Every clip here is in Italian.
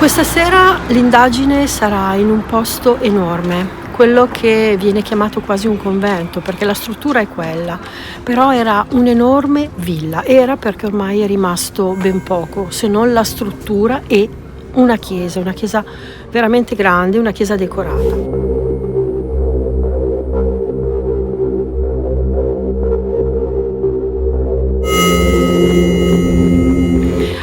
Questa sera l'indagine sarà in un posto enorme, quello che viene chiamato quasi un convento, perché la struttura è quella, però era un'enorme villa, era perché ormai è rimasto ben poco, se non la struttura e una chiesa veramente grande, una chiesa decorata.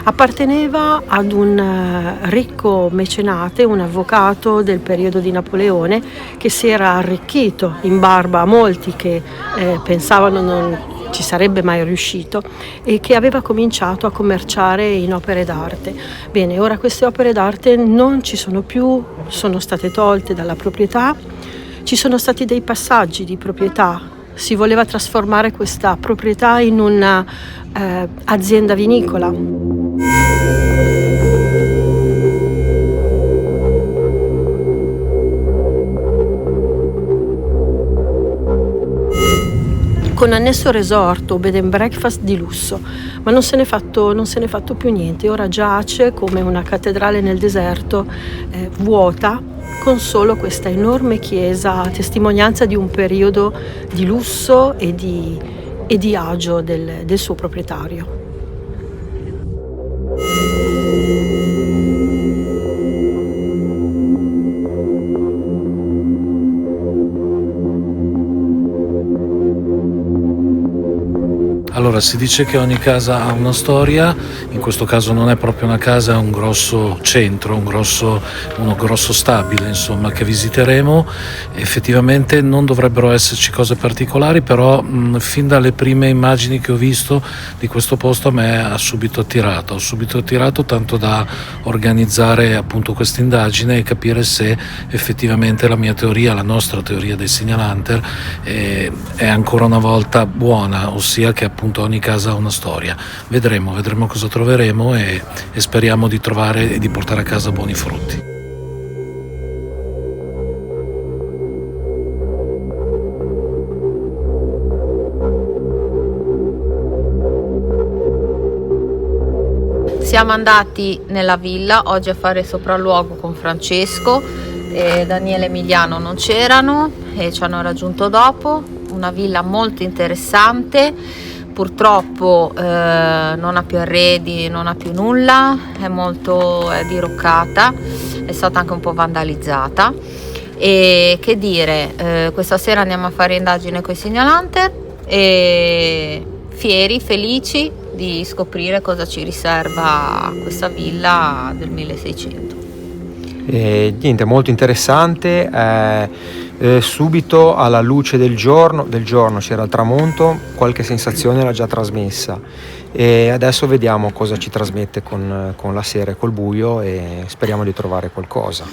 Apparteneva ad un ricco mecenate, un avvocato del periodo di Napoleone, che si era arricchito in barba a molti che pensavano non ci sarebbe mai riuscito, e che aveva cominciato a commerciare in opere d'arte. Bene, ora queste opere d'arte non ci sono più, sono state tolte dalla proprietà, ci sono stati dei passaggi di proprietà. Si voleva trasformare questa proprietà in una azienda vinicola. Con annesso resort o bed and breakfast di lusso, ma non se n'è fatto più niente. Ora giace come una cattedrale nel deserto, vuota, con solo questa enorme chiesa, a testimonianza di un periodo di lusso e di agio del suo proprietario. Allora, si dice che ogni casa ha una storia, in questo caso non è proprio una casa, è un grosso centro, uno grosso stabile, insomma, che visiteremo. Effettivamente non dovrebbero esserci cose particolari, però fin dalle prime immagini che ho visto di questo posto a me ha subito attirato tanto da organizzare appunto questa indagine e capire se effettivamente la nostra teoria dei Signal Hunter è ancora una volta buona, ossia che appunto ogni casa ha una storia. Vedremo cosa troveremo e speriamo di trovare e di portare a casa buoni frutti. Siamo andati nella villa oggi a fare sopralluogo con Francesco, Daniele e Emiliano non c'erano e ci hanno raggiunto dopo. Una villa molto interessante, purtroppo non ha più arredi, non ha più nulla, è diroccata, è stata anche un po' vandalizzata. E che dire, questa sera andiamo a fare indagine con i Signal Hunter e felici di scoprire cosa ci riserva questa villa del 1600. Niente, molto interessante. Subito alla luce del giorno c'era il tramonto, qualche sensazione l'ha già trasmessa e adesso vediamo cosa ci trasmette con la sera e col buio e speriamo di trovare qualcosa.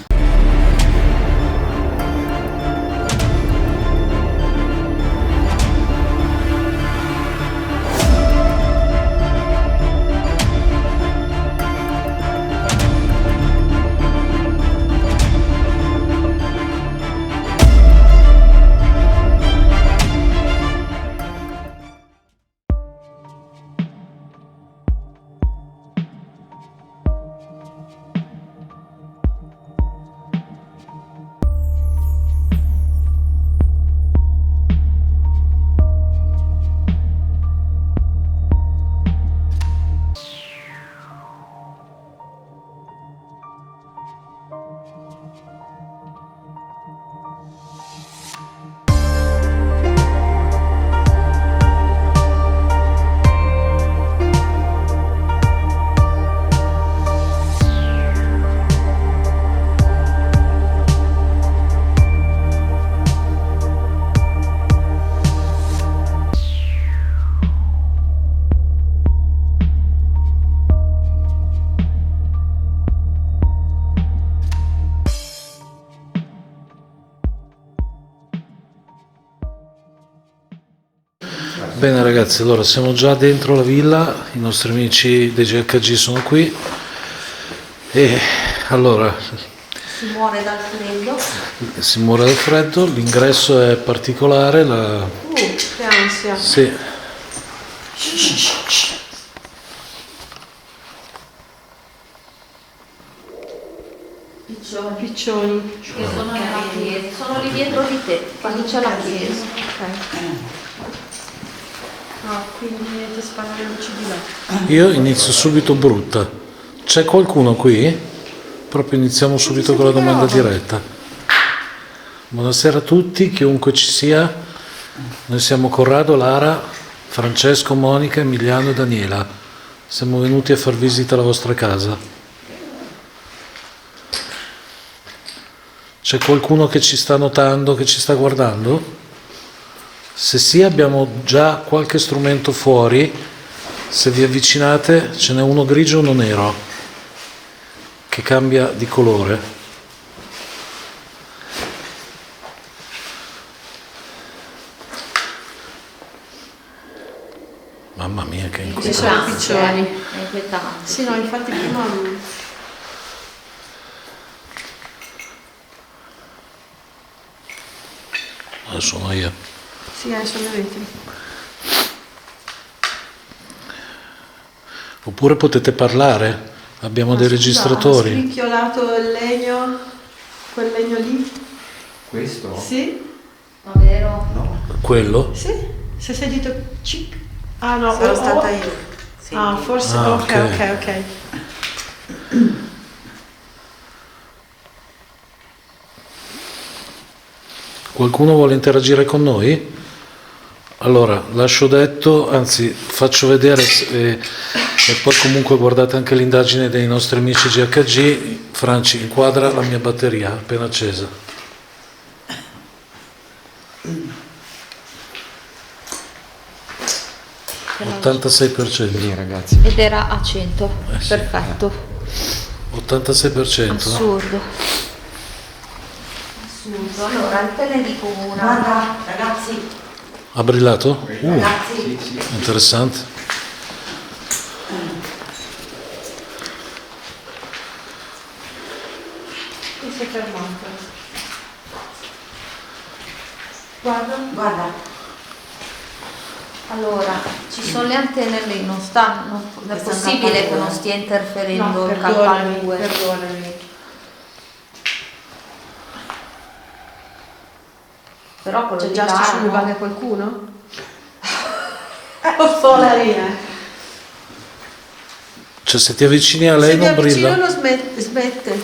Bene ragazzi, allora siamo già dentro la villa, i nostri amici dei GHG sono qui e allora Si muore dal freddo. L'ingresso è particolare, Che ansia. sì. Piccioni. Che sono nella chiesa, sono lì dietro di te, quando c'è la chiesa. No, quindi niente, sparare le luci di là. Io inizio subito brutta. C'è qualcuno qui? Proprio iniziamo subito con la domanda diretta. Buonasera a tutti, chiunque ci sia. Noi siamo Corrado, Lara, Francesco, Monica, Emiliano e Daniela. Siamo venuti a far visita alla vostra casa. C'è qualcuno che ci sta notando, che ci sta guardando? Se sì, abbiamo già qualche strumento fuori. Se vi avvicinate, ce n'è uno grigio e uno nero, che cambia di colore. Mamma mia, che Ci sono i inquietante. piccioni. È inquietante. Sì, no, infatti prima... Sono io. Sì, adesso le vetri. Oppure potete parlare, abbiamo dei Ha registratori. scricchiolato il legno, quel legno lì? Questo? Sì? Davvero? No. Quello? Sì? Se sei dito cic. Ah no, Sarò stata io. Sì. Ah, forse Ah, ok. Qualcuno vuole interagire con noi? Allora, lascio detto, anzi faccio vedere e poi comunque guardate anche l'indagine dei nostri amici GHG. Franci, inquadra la mia batteria appena accesa. Sì. 86%. Lì, ragazzi. Ed era a 100. sì. Perfetto. 86%. Assurdo. Assurdo. Allora, te ne dico una. Guarda, ragazzi, Ha brillato? ragazzi, Interessante. Qui si è fermato. Guarda. guarda, Allora, ci sono le antenne lì, non stanno. Non è Questa possibile K2. che non stia interferendo No, il perdonami, K2. perdonami. Però quello C'è di già Lara, sul no? vale qualcuno? Lo so, lei è. Cioè se ti avvicini a lei Se mi non avvicino brilla? lo smette.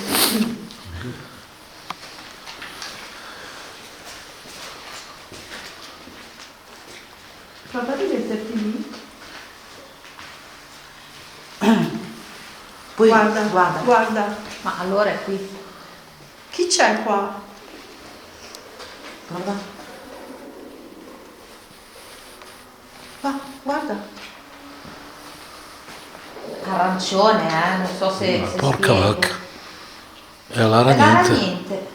Prova a rimetterti lì. poi Guarda. Ma allora è qui. Chi c'è qua? guarda, Va, guarda. Arancione, non so se Porca spiego. vacca. E allora E Lara niente. niente.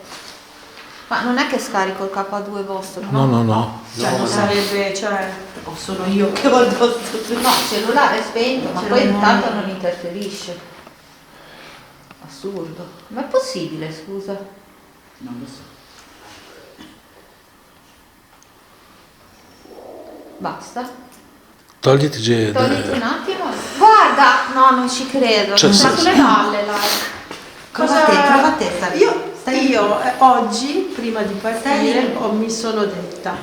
Ma non è che scarico il K2 vostro, No. Cioè non sarebbe, o sono io che ho addosso. No, il cellulare è spento, ma Ce poi l'hai intanto noi. non interferisce. Assurdo. Ma è possibile, scusa? non lo so. Basta. Togliti Togliti un attimo. Guarda! No, non ci credo. Cioè, Sta se- sulle palle, là. Prova te, stai. Io oggi, prima di partire, lì. mi sono detta,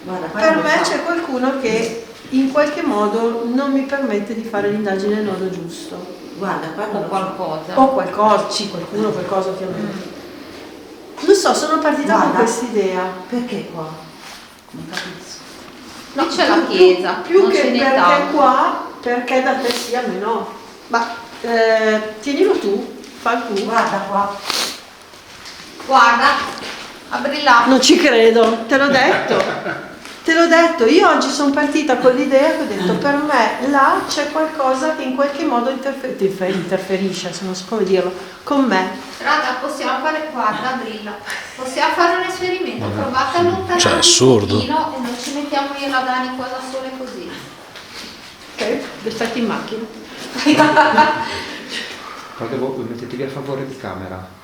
Guarda, per lo me fa. c'è qualcuno che in qualche modo non mi permette di fare l'indagine nel modo giusto. Guarda, guarda, O lo fa. qualcosa. O qualcosa, sì, qualcuno, qualcosa ovviamente. Non so, sono partita con Guarda. quest'idea. Perché qua? Non capisco. Qui c'è la chiesa. Più non che ce n'è perché tanto. qua, perché da te sì, a me no. Ma tienilo tu, fa tu. Guarda qua. Guarda, ha brillato. Non ci credo, te l'ho detto, io oggi sono partita con l'idea che ho detto per me là c'è qualcosa che in qualche modo interferisce, se non so come dirlo, con me. Raga, possiamo fare, guarda, brilla. Possiamo fare un esperimento, provate a allontanarvi Cioè, assurdo. un pochino e non ci mettiamo io e la Dani qua da sole così. Ok? Restate in macchina. Guarda voi, mettetevi a favore di camera.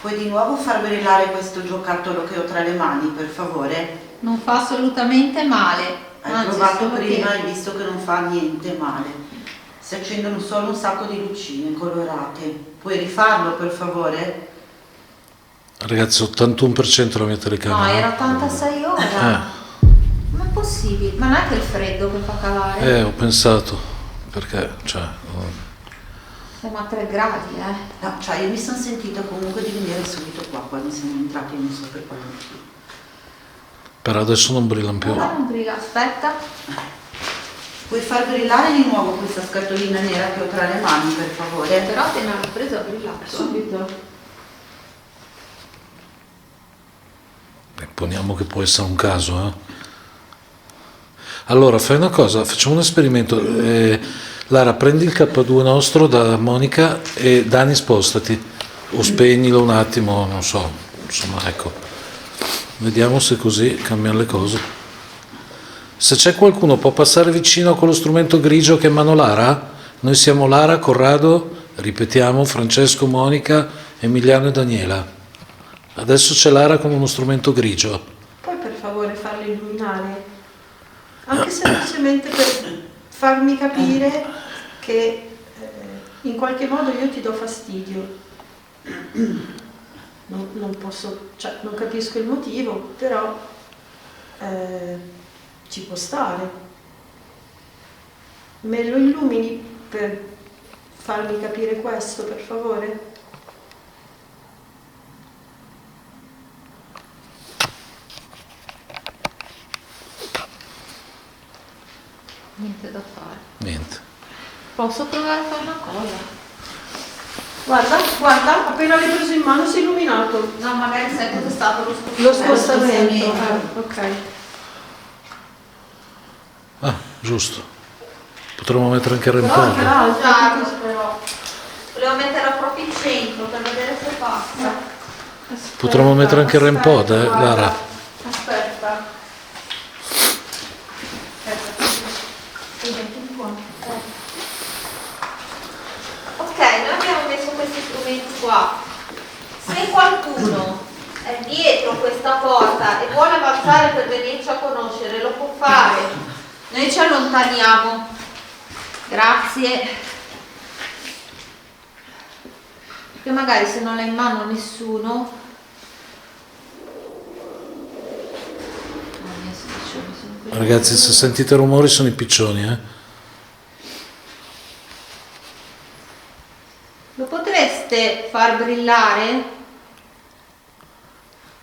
Puoi di nuovo far brillare questo giocattolo che ho tra le mani, per favore? Non fa assolutamente male. Hai Anzi, provato sono prima e pieni. hai visto che non fa niente male. Si accendono solo un sacco di lucine colorate. Puoi rifarlo per favore? Ragazzi, 81% la mia No, telecamera. era 86 ore. Ma è possibile? Ma non è che il freddo che fa calare? Ho pensato, perché, cioè, Siamo a 3 gradi, No, cioè io mi sono sentita comunque di venire subito qua quando siamo entrati, non so per quale motivo. però adesso non brillano più. Ora non briga, aspetta. Puoi far brillare di nuovo questa scatolina nera che ho tra le mani, per favore? Però te ne hanno preso a brillare. Subito. Poniamo che può essere un caso, Allora, fai una cosa, facciamo un esperimento. Lara, prendi il K2 nostro da Monica e Dani spostati, o spegnilo un attimo, non so, insomma, ecco. Vediamo se così cambiano le cose. Se c'è qualcuno può passare vicino a quello strumento grigio che è mano Lara? Noi siamo Lara, Corrado, ripetiamo, Francesco, Monica, Emiliano e Daniela. Adesso c'è Lara con uno strumento grigio. Puoi per favore farlo illuminare? Anche semplicemente per farmi capire che in qualche modo io ti do fastidio. Non posso, cioè non capisco il motivo, però ci può stare. Me lo illumini per farmi capire questo, per favore? Niente da fare. Niente. Posso provare a fare una cosa? Guarda, appena l'hai preso in mano si è illuminato. No, magari sai cosa è stato lo Lo spostamento. spostamento. Ok. Ah, giusto. Potremmo mettere anche il Però anche remporto. l'altro. Però. Volevo metterla proprio in centro per vedere se passa. Potremmo mettere anche il REM-pod, Lara. Aspetta. Ok, noi abbiamo messo questi strumenti qua. Se qualcuno è dietro questa porta e vuole avanzare per venirci a conoscere, lo può fare. Noi ci allontaniamo. Grazie. Perché magari se non ha in mano nessuno. Ragazzi, se sentite rumori sono i piccioni, Lo potreste far brillare?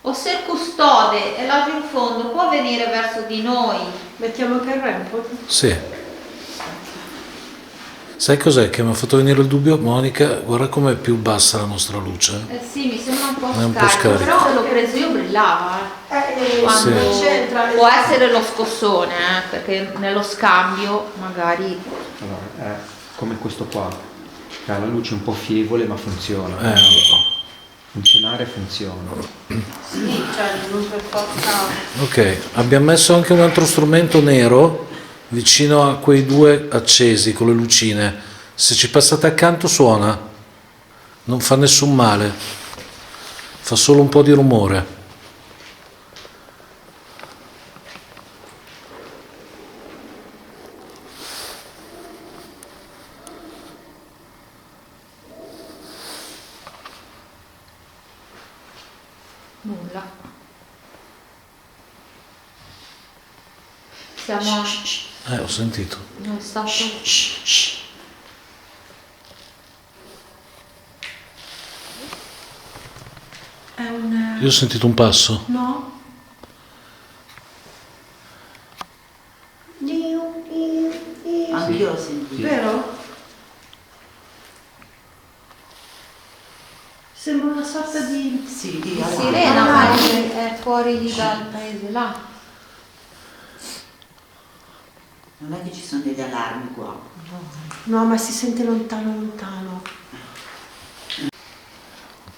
O se il custode è laggiù in fondo può venire verso di noi? Mettiamo anche il rempo. Sì. Sai cos'è che mi ha fatto venire il dubbio? Monica, guarda com'è più bassa la nostra luce. Eh sì, mi sembra un po' È un po' scarico, scarico. però se l'ho preso io brillava. Quando Sì. c'entra. può essere lo scossone, perché nello scambio magari. Allora, è come questo qua, che ha la luce un po' fievole ma funziona. Funzionare funziona. Sì, cioè non per forza. Ok, abbiamo messo anche un altro strumento nero vicino a quei due accesi con le lucine. Se ci passate accanto suona, non fa nessun male, fa solo un po' di rumore. Nulla. Siamo. Ho sentito. Non è stato. È un. Io ho sentito un passo. No? Anch'io ho sentito. Vero? Sembra una sorta di. Sì, di Sirena, ma è fuori lì dal paese là. Non è che ci sono degli allarmi qua. No, ma si sente lontano lontano.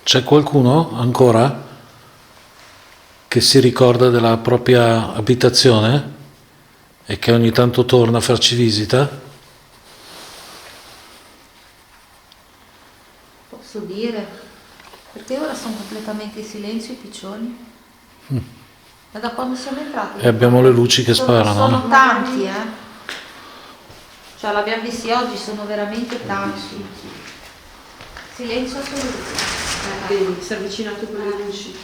C'è qualcuno ancora che si ricorda della propria abitazione e che ogni tanto torna a farci visita? Posso dire? Perché ora sono completamente in silenzio i piccioni? E da quando siamo entrati? E abbiamo le luci che sparano. Sono tanti, Cioè l'abbiamo visti oggi, sono veramente tanti. Silenzio assoluto. Vedi, si è avvicinato con le luci.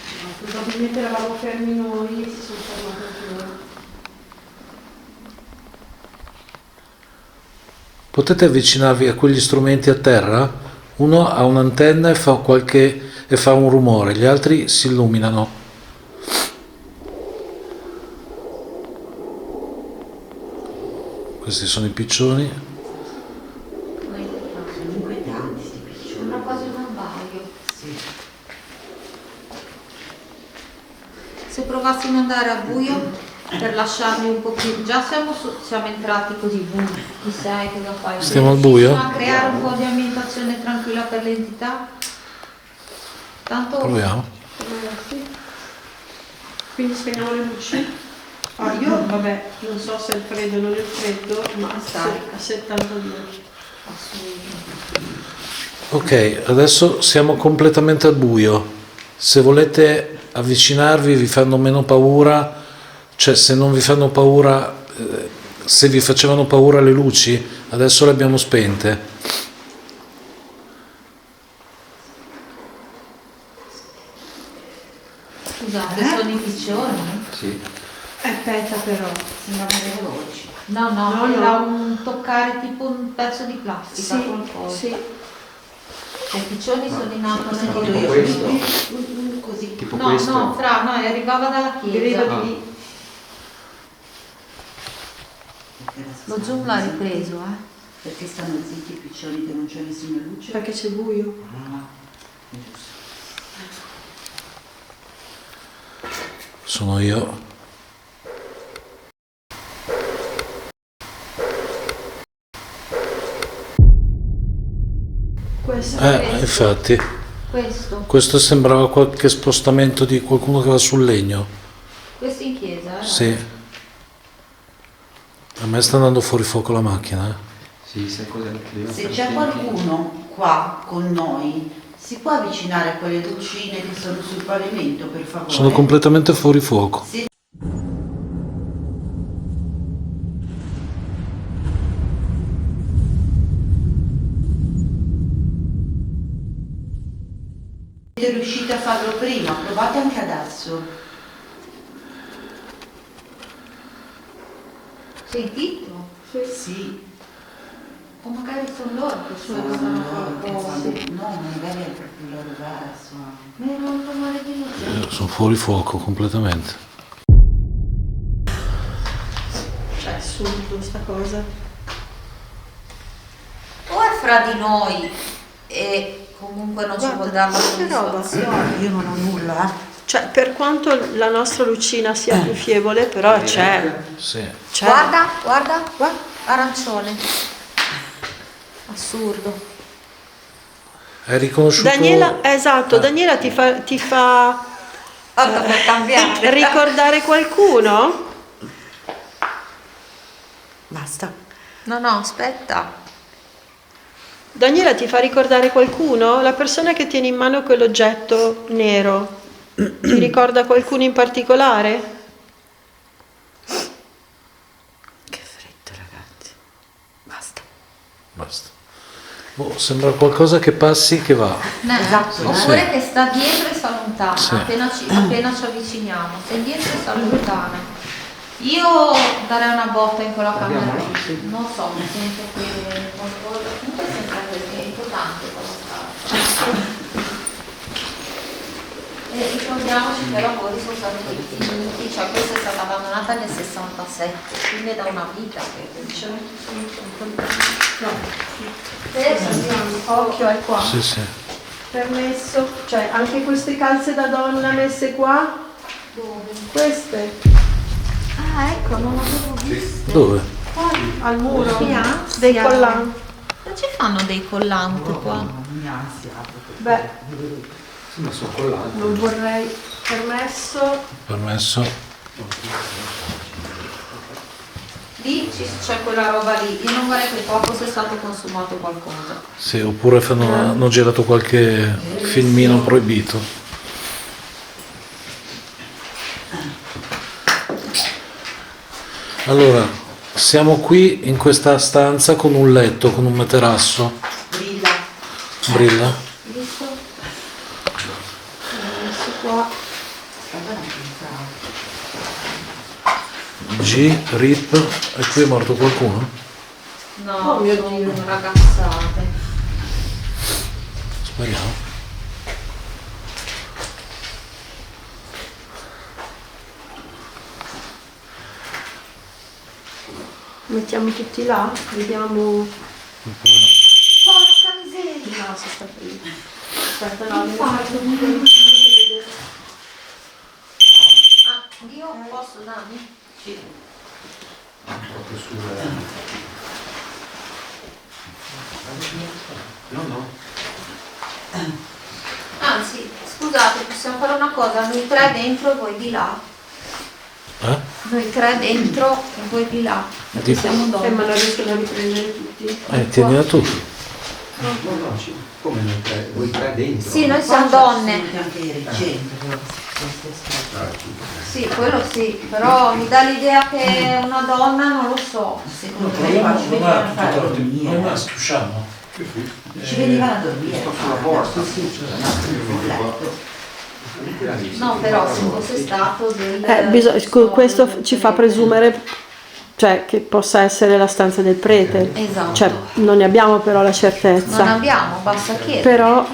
Probabilmente eravamo fermi noi e si sono fermati anche loro. Potete avvicinarvi a quegli strumenti a terra? Uno ha un'antenna e fa un rumore, gli altri si illuminano. Questi sono i piccioni. Sembra quasi un abbaglio. Se provassimo ad andare a buio per lasciarli un pochino, già siamo entrati così, boom, chi sei, cosa fai? Stiamo al buio? A creare un po' di ambientazione tranquilla per l'entità. Tanto Proviamo. Quindi spegniamo le luci. Io, vabbè, non so se è il freddo o non è il freddo, ma a 72. Ok, adesso siamo completamente al buio. Se volete avvicinarvi, vi fanno meno paura, cioè se non vi fanno paura, se vi facevano paura le luci, adesso le abbiamo spente. Scusate, sono i piccioni? Sì. Aspetta però. Sembrano veloci. No, No, era no. un toccare tipo un pezzo di plastica, Sì, qualcosa. sì. I piccioni sono in alto Tipo nel questo? Così. Tipo No, questo? no, no, arrivava dalla chiesa. Vedo di lì. Lo zoom l'ha ripreso, Perché stanno zitti i piccioni che non c'è nessuna luce? Perché c'è buio. Ah, è giusto. Sono io. Questo Infatti, questo sembrava qualche spostamento di qualcuno che va sul legno. Questo in chiesa, Sì. A me sta andando fuori fuoco la macchina. Sì, sai cos'è il clima? Se c'è qualcuno qua con noi, si può avvicinare a quelle lucine che sono sul pavimento, per favore? Sono completamente fuori fuoco. Se siete riusciti a farlo prima, provate anche adesso. Sentito? Sì. O magari sono loro che Sono suonano loro che qualcosa. fanno- No, magari è proprio il loro verso. Ma era un rumore di luce. Sono fuori fuoco completamente. Cioè, è assurdo sta cosa. O è fra di noi e comunque non ci vuol dare la che roba. soddisfazione. Io non ho nulla, Cioè, per quanto la nostra lucina sia più fievole, però c'è. Sì. C'è. Guarda, arancione. Assurdo. Hai riconosciuto? Daniela, esatto, Daniela ti fa Per cambiare. ricordare qualcuno? Basta. No, aspetta. Daniela ti fa ricordare qualcuno? La persona che tiene in mano quell'oggetto nero ti ricorda qualcuno in particolare? Che freddo, ragazzi. Basta. Basta. Boh, sembra qualcosa che passi che va. Esatto, Oppure che sta dietro e si allontana, Sì. appena ci avviciniamo. Se è dietro si allontana. Io darei una botta in quella camera lì. Non so, mi sento che qualcosa. Comunque sembra che è importante quella strada. E ricordiamoci che i lavori sono stati finiti, cioè questa è stata abbandonata nel 67, quindi è da una vita che c'è. Occhio è qua. Sì, sì. Permesso, cioè anche queste calze da donna messe qua? Dove? Queste? Ah, ecco, non l'avevo visto. Dove? Al muro? Sì, Dei sì. collanti. Non ci fanno dei collanti qua? mi ansia. Beh, Sì, ma sono collanti. non vorrei. Permesso. Permesso. Lì c'è quella roba lì. Io non vorrei che qua fosse stato consumato qualcosa. Sì, oppure hanno girato qualche filmino proibito. Allora, siamo qui in questa stanza con un letto, con un materasso. Brilla. Brilla. Visto? Messo qua. G, RIP, e qui è morto qualcuno? No, Oh mio sono Dio. ragazzate. Speriamo. Mettiamo tutti là, vediamo. Porca miseria! No, si sta fermo. Aspetta, no, Ah, io posso darmi? Sì. Anzi, scusate, possiamo fare una cosa, noi tre dentro e voi di là. Eh? Noi tre dentro e voi di là. Perché Di- siamo ma donne. non riescono a riprendere tutti. Tienila tu. Come noi tre? Voi tre dentro? Sì, noi siamo donne. Anche ieri centro. Sì, quello sì, però mi dà l'idea che è una donna, non lo so. Secondo me qua ci venivano a fare a Noi dormire. maschi usciamo. Ci venivano a dormire. sulla porta. Sul letto. No, però se fosse stato del... Questo ci fa presumere, cioè, che possa essere la stanza del prete. Esatto. Cioè, non ne abbiamo però la Non certezza. abbiamo, basta chiedere. Però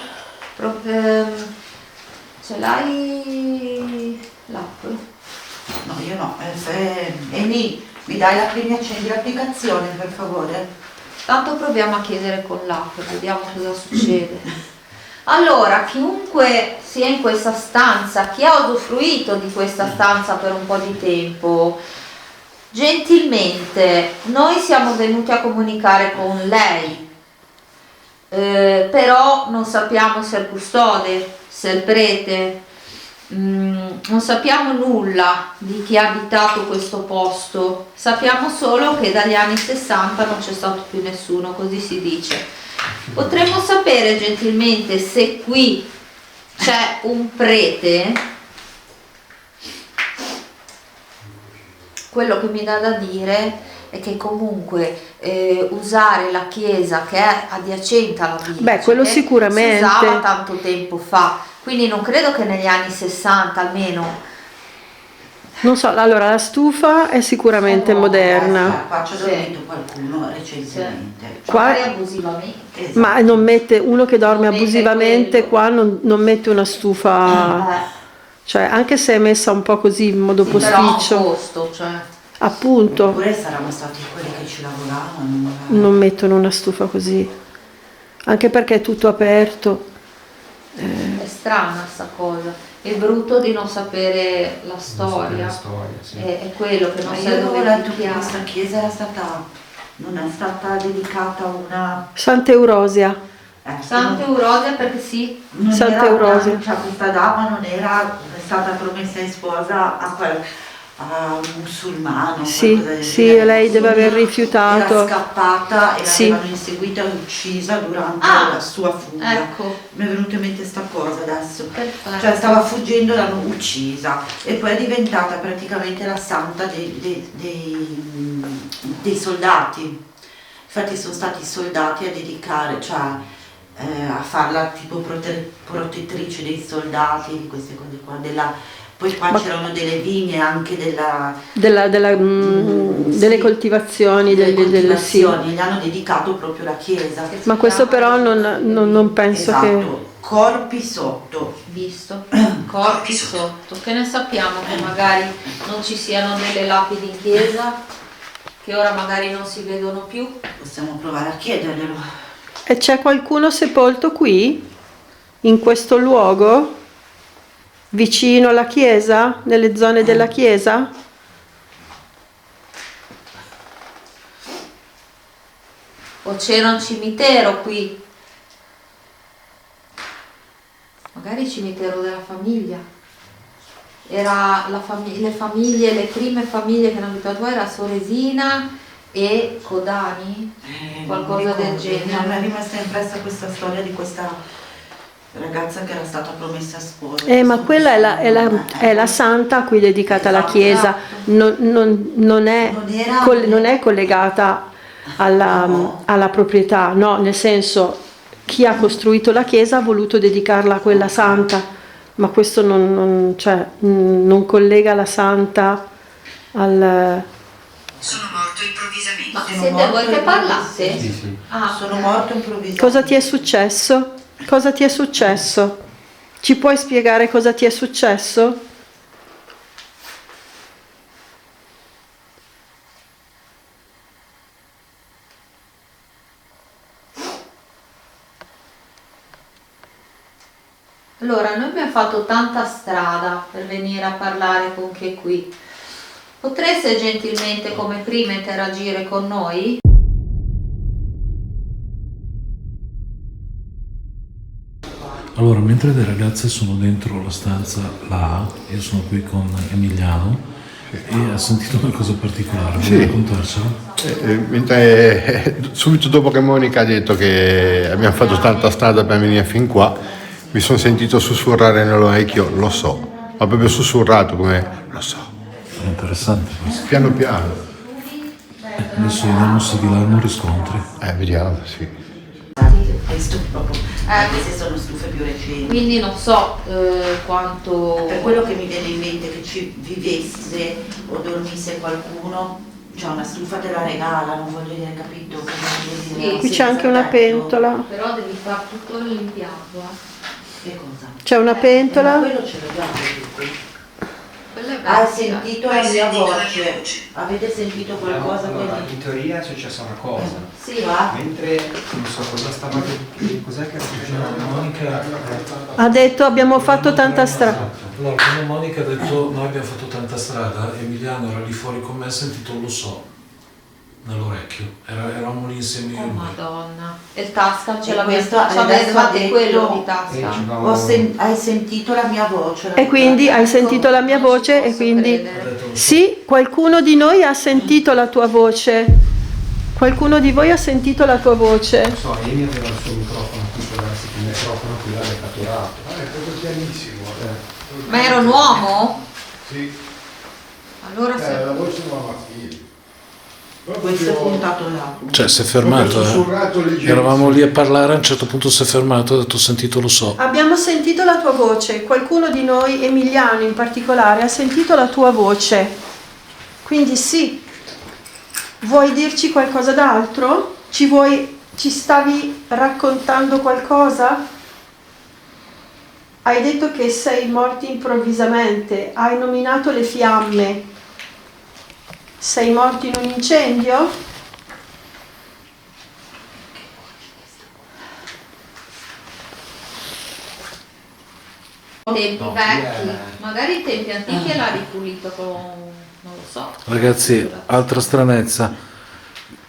Ce l'hai l'app? No, io no. Eni, mi dai la prima, accendi l'applicazione per favore? Tanto proviamo a chiedere con l'app, vediamo cosa succede. Allora, chiunque sia in questa stanza, chi ha usufruito di questa stanza per un po' di tempo, gentilmente noi siamo venuti a comunicare con lei, però non sappiamo se è il custode, se è il prete, non sappiamo nulla di chi ha abitato questo posto, sappiamo solo che dagli anni 60 non c'è stato più nessuno, così si dice. Potremmo sapere gentilmente se qui c'è un prete? Quello che mi dà da dire è che comunque usare la chiesa che è adiacente alla villa, quello sicuramente. si usava tanto tempo fa, quindi non credo che negli anni 60 almeno. non so, allora la stufa è sicuramente moderna, Qua ci ha dormito qualcuno recentemente. Qua- Magari abusivamente. Esatto. ma non mette uno che dorme Non mette abusivamente quello. qua, non mette una stufa, cioè anche se è messa un po' così in modo Sì, però a un posticcio, costo, cioè. appunto, Oppure saranno stati quelli che ci lavoravano. magari. non mettono una stufa così, anche perché è tutto aperto. È strana sta cosa. È brutto di non sapere la storia. È quello che non Ma sai io avevo dove letto che picchiare. questa chiesa era stata, non è stata dedicata a una... Sant'Eurosia, Santa Eurosia perché sì. non Santa era Eurosia. cioè questa dama non era stata promessa in sposa a un musulmano. Sì, qualcosa del sì, genere. lei deve aver rifiutato. Era scappata e Sì. l'avevano inseguita e uccisa durante Ah, la sua fuga. ecco. Mi è venuta in mente sta cosa adesso. Perfetto. Cioè stava fuggendo, l'hanno uccisa e poi è diventata praticamente la santa dei soldati. Infatti sono stati i soldati a dedicare, cioè a farla tipo protettrice dei soldati, di queste cose qua. Poi qua c'erano delle vigne anche delle sì, coltivazioni, delle sì. coltivazioni, gli hanno dedicato proprio la chiesa. Ma questo però non penso Esatto, che... corpi sotto. Visto, corpi sotto, che ne sappiamo che magari non ci siano delle lapidi in chiesa, che ora magari non si vedono più. Possiamo provare a chiederglielo. E c'è qualcuno sepolto qui, in questo luogo, vicino alla chiesa, nelle zone della chiesa? O c'era un cimitero qui? Magari il cimitero della famiglia. Era le famiglie, le prime famiglie che hanno abitato qua era Soresina e Codani, qualcosa del genere. Non mi è rimasta impressa questa storia di questa ragazza che era stata promessa a sposa. Ma quella è la santa a cui è dedicata la chiesa, non è collegata alla proprietà, no, nel senso, chi ha costruito la chiesa ha voluto dedicarla a quella santa, ma questo non collega la santa al... Sono morto improvvisamente. Ma siete voi che parlate? Sì. Ah, Sono ok. morto improvvisamente. Cosa ti è successo? Cosa ti è successo? Ci puoi spiegare cosa ti è successo? Allora, noi abbiamo fatto tanta strada per venire a parlare con chi è qui. Potreste gentilmente, come prima, interagire con noi? Allora, mentre le ragazze sono dentro la stanza là, io sono qui con Emiliano e ha sentito una cosa particolare, vuoi raccontarcela? Subito dopo che Monica ha detto che abbiamo fatto tanta strada per venire fin qua, mi sono sentito sussurrare nell'orecchio, lo so, ma proprio sussurrato come lo so, È interessante questo. piano piano. Adesso vediamo se di là non riscontri. Vediamo, sì. Questo proprio, queste sono stufe più recenti. Quindi non so quanto... Per quello che mi viene in mente che ci vivesse o dormisse qualcuno, cioè una stufa te la regala, non voglio dire, capito? Come voglio dire, Qui c'è senza anche una tetto. pentola. Però devi fare tutto l'impianto, Che cosa? C'è una Ma pentola. quello ce l'ho già detto. Quello è Hai vecchio. sentito la mia voce? Avete sentito qualcosa? Allora, in Quindi? teoria è successa una cosa, Sì, Va? mentre non so cosa stavate, cos'è che era successo? Monica, Ha detto abbiamo fatto tanta strada. allora, quando Monica ha detto noi abbiamo fatto tanta strada, Emiliano era lì fuori con me, ha sentito lo so nell'orecchio, eravamo lì insieme io oh e lui. madonna. E il tasca ce E l'avete, questo adesso avevate ha detto- quello di E tasca. ci vamo- Hai sentito la mia voce? E quindi hai sentito la mia voce e quindi... Ha detto, lo so. Sì, qualcuno di noi ha sentito la tua voce. Qualcuno di voi ha sentito la tua voce. Non so, Amy aveva il suo microfono qui, può darsi che il microfono qui l'aveva catturato. È proprio pianissimo. Ma era un uomo? Sì, Allora se... la voce non va maschile. Questo è puntato là. Cioè si è fermato, eravamo lì a parlare, a un certo punto si è fermato e ha detto ho sentito lo so. Abbiamo sentito la tua voce. Qualcuno di noi, Emiliano in particolare, ha sentito la tua voce. Quindi sì. Vuoi dirci qualcosa d'altro? Ci stavi raccontando qualcosa? Hai detto che sei morti improvvisamente, hai nominato le fiamme. Sei morto in un incendio? Tempi vecchi, magari i tempi antichi l'ha ripulito con... non lo so. Ragazzi, altra stranezza,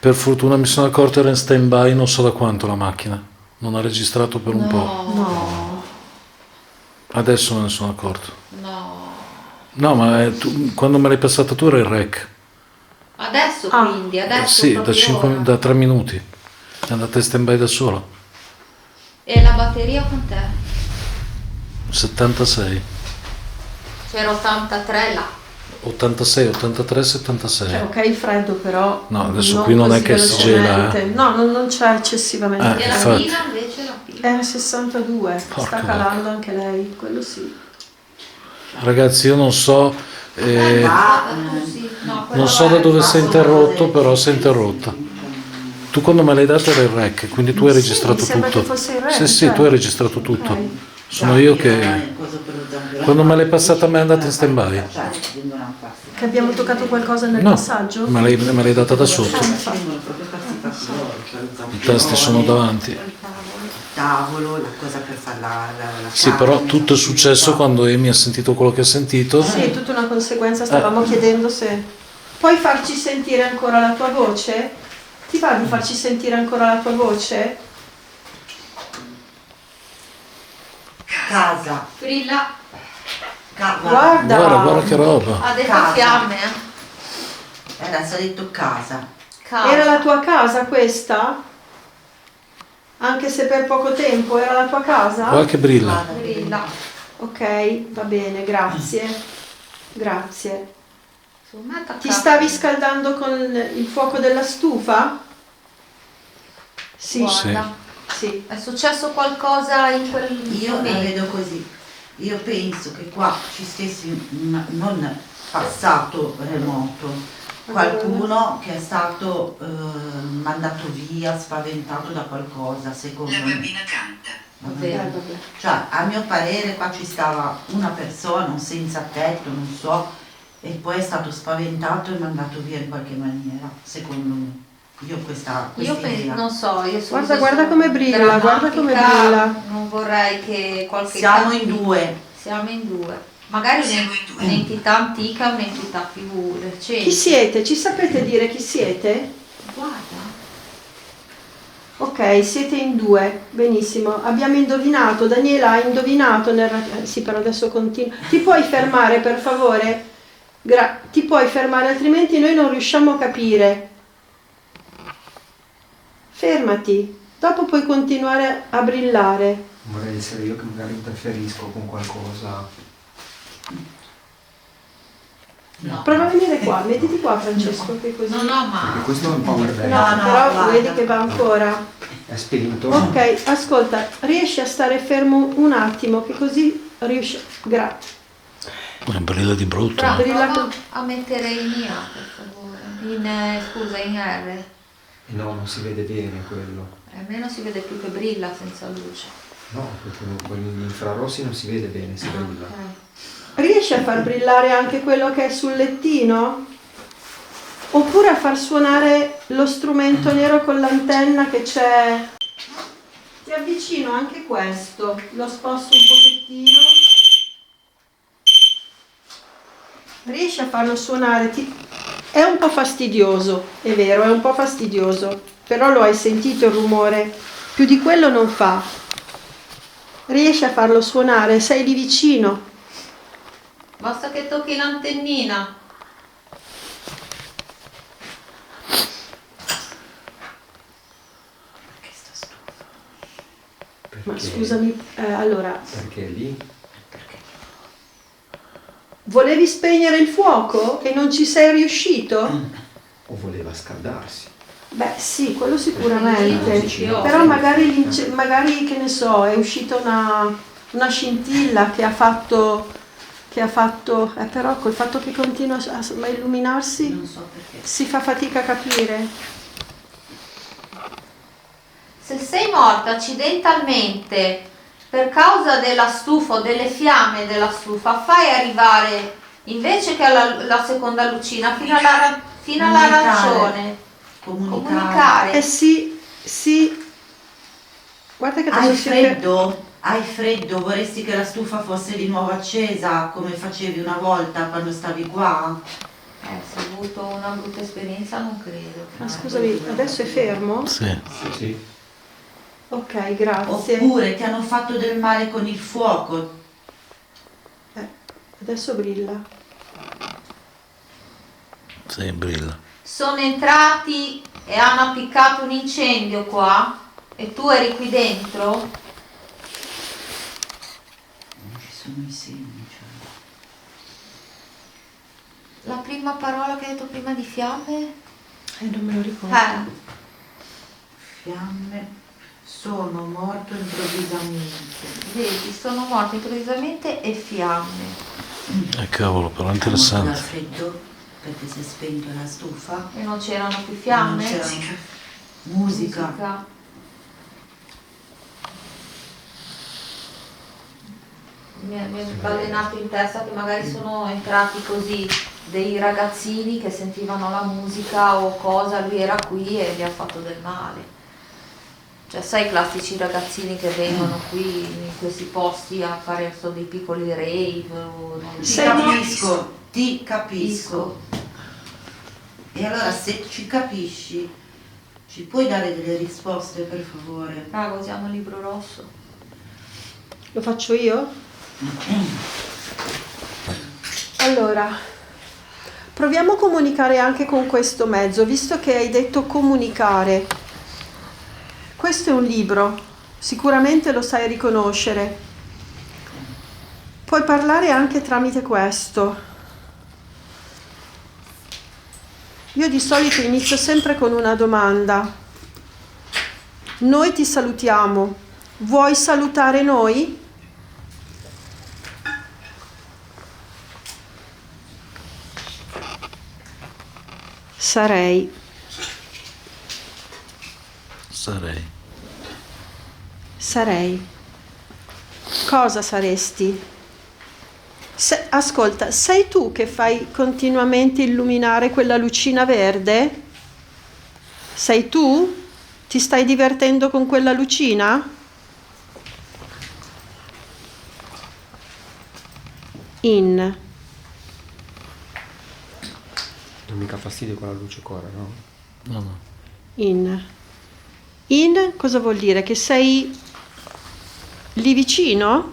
per fortuna mi sono accorto era in stand by non so da quanto la macchina, non ha registrato per un po', No. adesso me ne sono accorto. No. No, ma quando me l'hai passata tu era il rec. Adesso Ah. quindi, adesso Sì, proprio ora. da 3 minuti, è andata in stand by da sola, E la batteria con te? 76, C'era 83 là. 86, 83, 76. Cioè, ok il freddo però... No, adesso qui non è così che si gela, velocemente. No, non c'è eccessivamente. E la infatti. pila invece la pila. È 62, Porca sta calando anche lei, quello sì. Ragazzi, io non so, Così. No, non so da dove si è interrotto, però si è interrotta. Tu quando me l'hai data era il rec, quindi tu hai Sì, registrato mi sembra tutto. che fosse il rec, Sì, sì, cioè. tu hai registrato tutto. Ok. Sono io che... Quando me l'hai passata a me è andata in stand by. Che abbiamo toccato qualcosa nel No, passaggio? me l'hai data da sotto. I tasti sono davanti. Tavolo, la cosa per fare la Sì, però tutto è successo quando Amy ha sentito quello che ha sentito. Sì, è tutta una conseguenza, stavamo chiedendo se... Puoi farci sentire ancora la tua voce? Ti va di farci sentire ancora la tua voce? casa. Frilla Guarda! Guarda che roba. ha detto Casa. fiamme, Adesso ha detto casa. Casa. Era la tua casa questa? Anche se per poco tempo, era la tua casa? Qualche brilla. Brilla. Ok, va bene, grazie. Grazie. Secondo me è attaccato. Ti stavi scaldando con il fuoco della stufa? Sì. Guarda, Sì. è successo qualcosa in quel Io la momento. vedo così. Io penso che qua ci stessi non passato remoto, qualcuno che è stato mandato via, spaventato da qualcosa, secondo La me. bambina canta. Vabbè. Cioè, a mio parere qua ci stava una persona, un senza tetto, non so, e poi è stato spaventato e mandato via in qualche maniera, secondo me. Io ho questa Io idea. non so, io sono Guarda come brilla, guarda come brilla. Non vorrei che qualche Siamo caso- in due. Siamo in due. Magari Siamo in due. un'entità antica, un'entità più recente. Chi siete? Ci sapete dire chi siete? Guarda. Ok, siete in due, benissimo. Abbiamo indovinato, Daniela ha indovinato sì, però adesso continua. Ti puoi fermare per favore? Ti puoi fermare, altrimenti noi non riusciamo a capire. Fermati, dopo puoi continuare a brillare. Vorrei essere io che magari interferisco con qualcosa. No. Prova a venire qua, mettiti qua Francesco, che così. No, Perché ma questo è un power bank. No, No, però guarda. vedi che va ancora. È spento. Ok, ascolta, riesci a stare fermo un attimo, che così riesci. Grazie. Una brilla di brutto. Bravo, Brilla prova con- a mettere in IA, per favore. Scusa, in R. No, non si vede bene quello. Almeno si vede più che brilla senza luce. No, perché con gli infrarossi non si vede bene, si brilla. Ok. Riesci a far brillare anche quello che è sul lettino? Oppure a far suonare lo strumento nero con l'antenna che c'è? Ti avvicino anche questo, lo sposto un pochettino. Riesci a farlo suonare? È un po' fastidioso, è vero, è un po' fastidioso, però lo hai sentito il rumore, più di quello non fa. Riesci a farlo suonare? Sei lì vicino? Basta che tocchi l'antennina. Ma scusami, allora, Perché lì volevi spegnere il fuoco e non ci sei riuscito? o voleva scaldarsi. Beh sì, quello sicuramente, Sì, però magari che ne so, è uscita una scintilla che ha fatto, però col fatto che continua a illuminarsi Non so perché. si fa fatica a capire. Se sei morta accidentalmente per causa della stufa o delle fiamme della stufa, fai arrivare invece che la seconda lucina fino all'arancione. Comunicare. Sì, guarda che Hai adesso si è freddo? Hai freddo? Vorresti che la stufa fosse di nuovo accesa come facevi una volta quando stavi qua? Se hai avuto una brutta esperienza non credo. Ma scusami, adesso è fermo? Sì. Sì. Ok, grazie. Oppure ti hanno fatto del male con il fuoco? Adesso brilla. Sì, brilla. Sono entrati e hanno appiccato un incendio qua e tu eri qui dentro? Non ci sono i segni, cioè. La prima parola che hai detto prima di fiamme? Non me lo ricordo. Fiamme. Sono morto improvvisamente. Vedi, sono morti improvvisamente e fiamme. Cavolo, però è Da interessante. freddo perché si è spenta la stufa. E non c'erano più fiamme? Non c'era musica. Mi è balenato in testa che magari sono entrati così dei ragazzini che sentivano la musica o cosa, lui era qui e gli ha fatto del male. Cioè sai i classici ragazzini che vengono qui in questi posti a fare solo dei piccoli rave o non Ti Sei capisco, ti capisco. E allora se ci capisci, ci puoi dare delle risposte per favore? Raga, usiamo il libro rosso. Lo faccio io? Allora, proviamo a comunicare anche con questo mezzo, visto che hai detto comunicare. Questo è un libro, sicuramente lo sai riconoscere. Puoi parlare anche tramite questo. Io di solito inizio sempre con una domanda. Noi ti salutiamo. Vuoi salutare noi? Sarei. Sarei. Cosa saresti? Ascolta, sei tu che fai continuamente illuminare quella lucina verde? Sei tu? Ti stai divertendo con quella lucina? In. Non mica fastidio con la luce corre, no? No. In. In cosa vuol dire? Che sei lì vicino?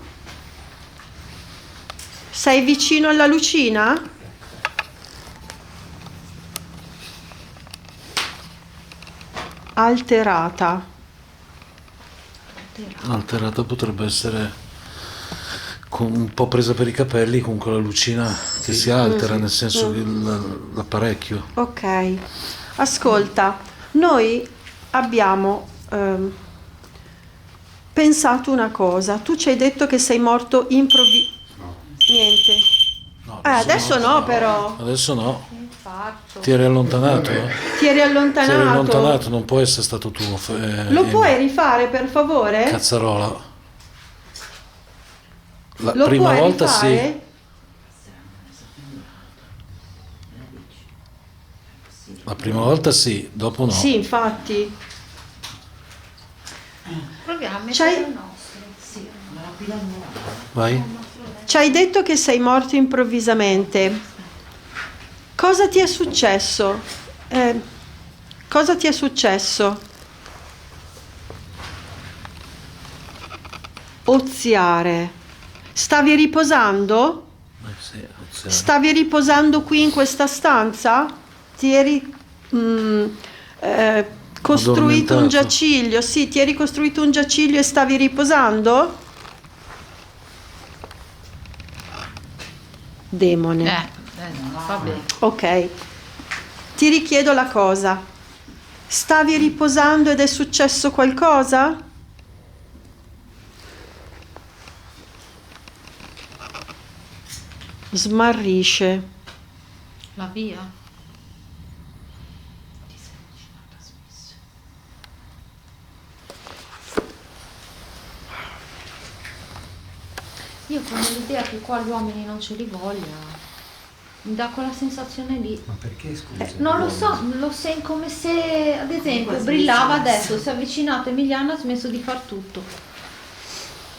Sei vicino alla lucina? Alterata. Alterata potrebbe essere un po' presa per i capelli con quella lucina che si altera, nel senso che l'apparecchio. Ok. Ascolta, noi abbiamo pensato una cosa. Tu ci hai detto che sei morto improvvisamente. Niente. No, Adesso no, però. Adesso no. Ti eri allontanato? Ti eri allontanato. Ti eri allontanato, non può essere stato tu. Lo puoi rifare, per favore? Cazzarola. La Lo prima puoi volta rifare? sì. La prima volta sì, dopo no. Sì, infatti. Proviamo a C'hai- mettere il nostro. Vai. Ci hai detto che sei morto improvvisamente. Cosa ti è successo? Cosa ti è successo? Oziare. Stavi riposando? Sì, Stavi riposando qui in questa stanza? Ti eri costruito un Addormentato. giaciglio? Sì, ti eri costruito un giaciglio e stavi riposando? Demone. Va bene. Ok. Ti richiedo la cosa. Stavi riposando ed è successo qualcosa? Smarrisce. La via. Io con l'idea che qua gli uomini non ce li voglia, mi dà quella sensazione lì. Ma perché scusa? Non lo so, lo sento come se, ad esempio, brillava adesso, si è avvicinato Emiliano e ha smesso di far tutto.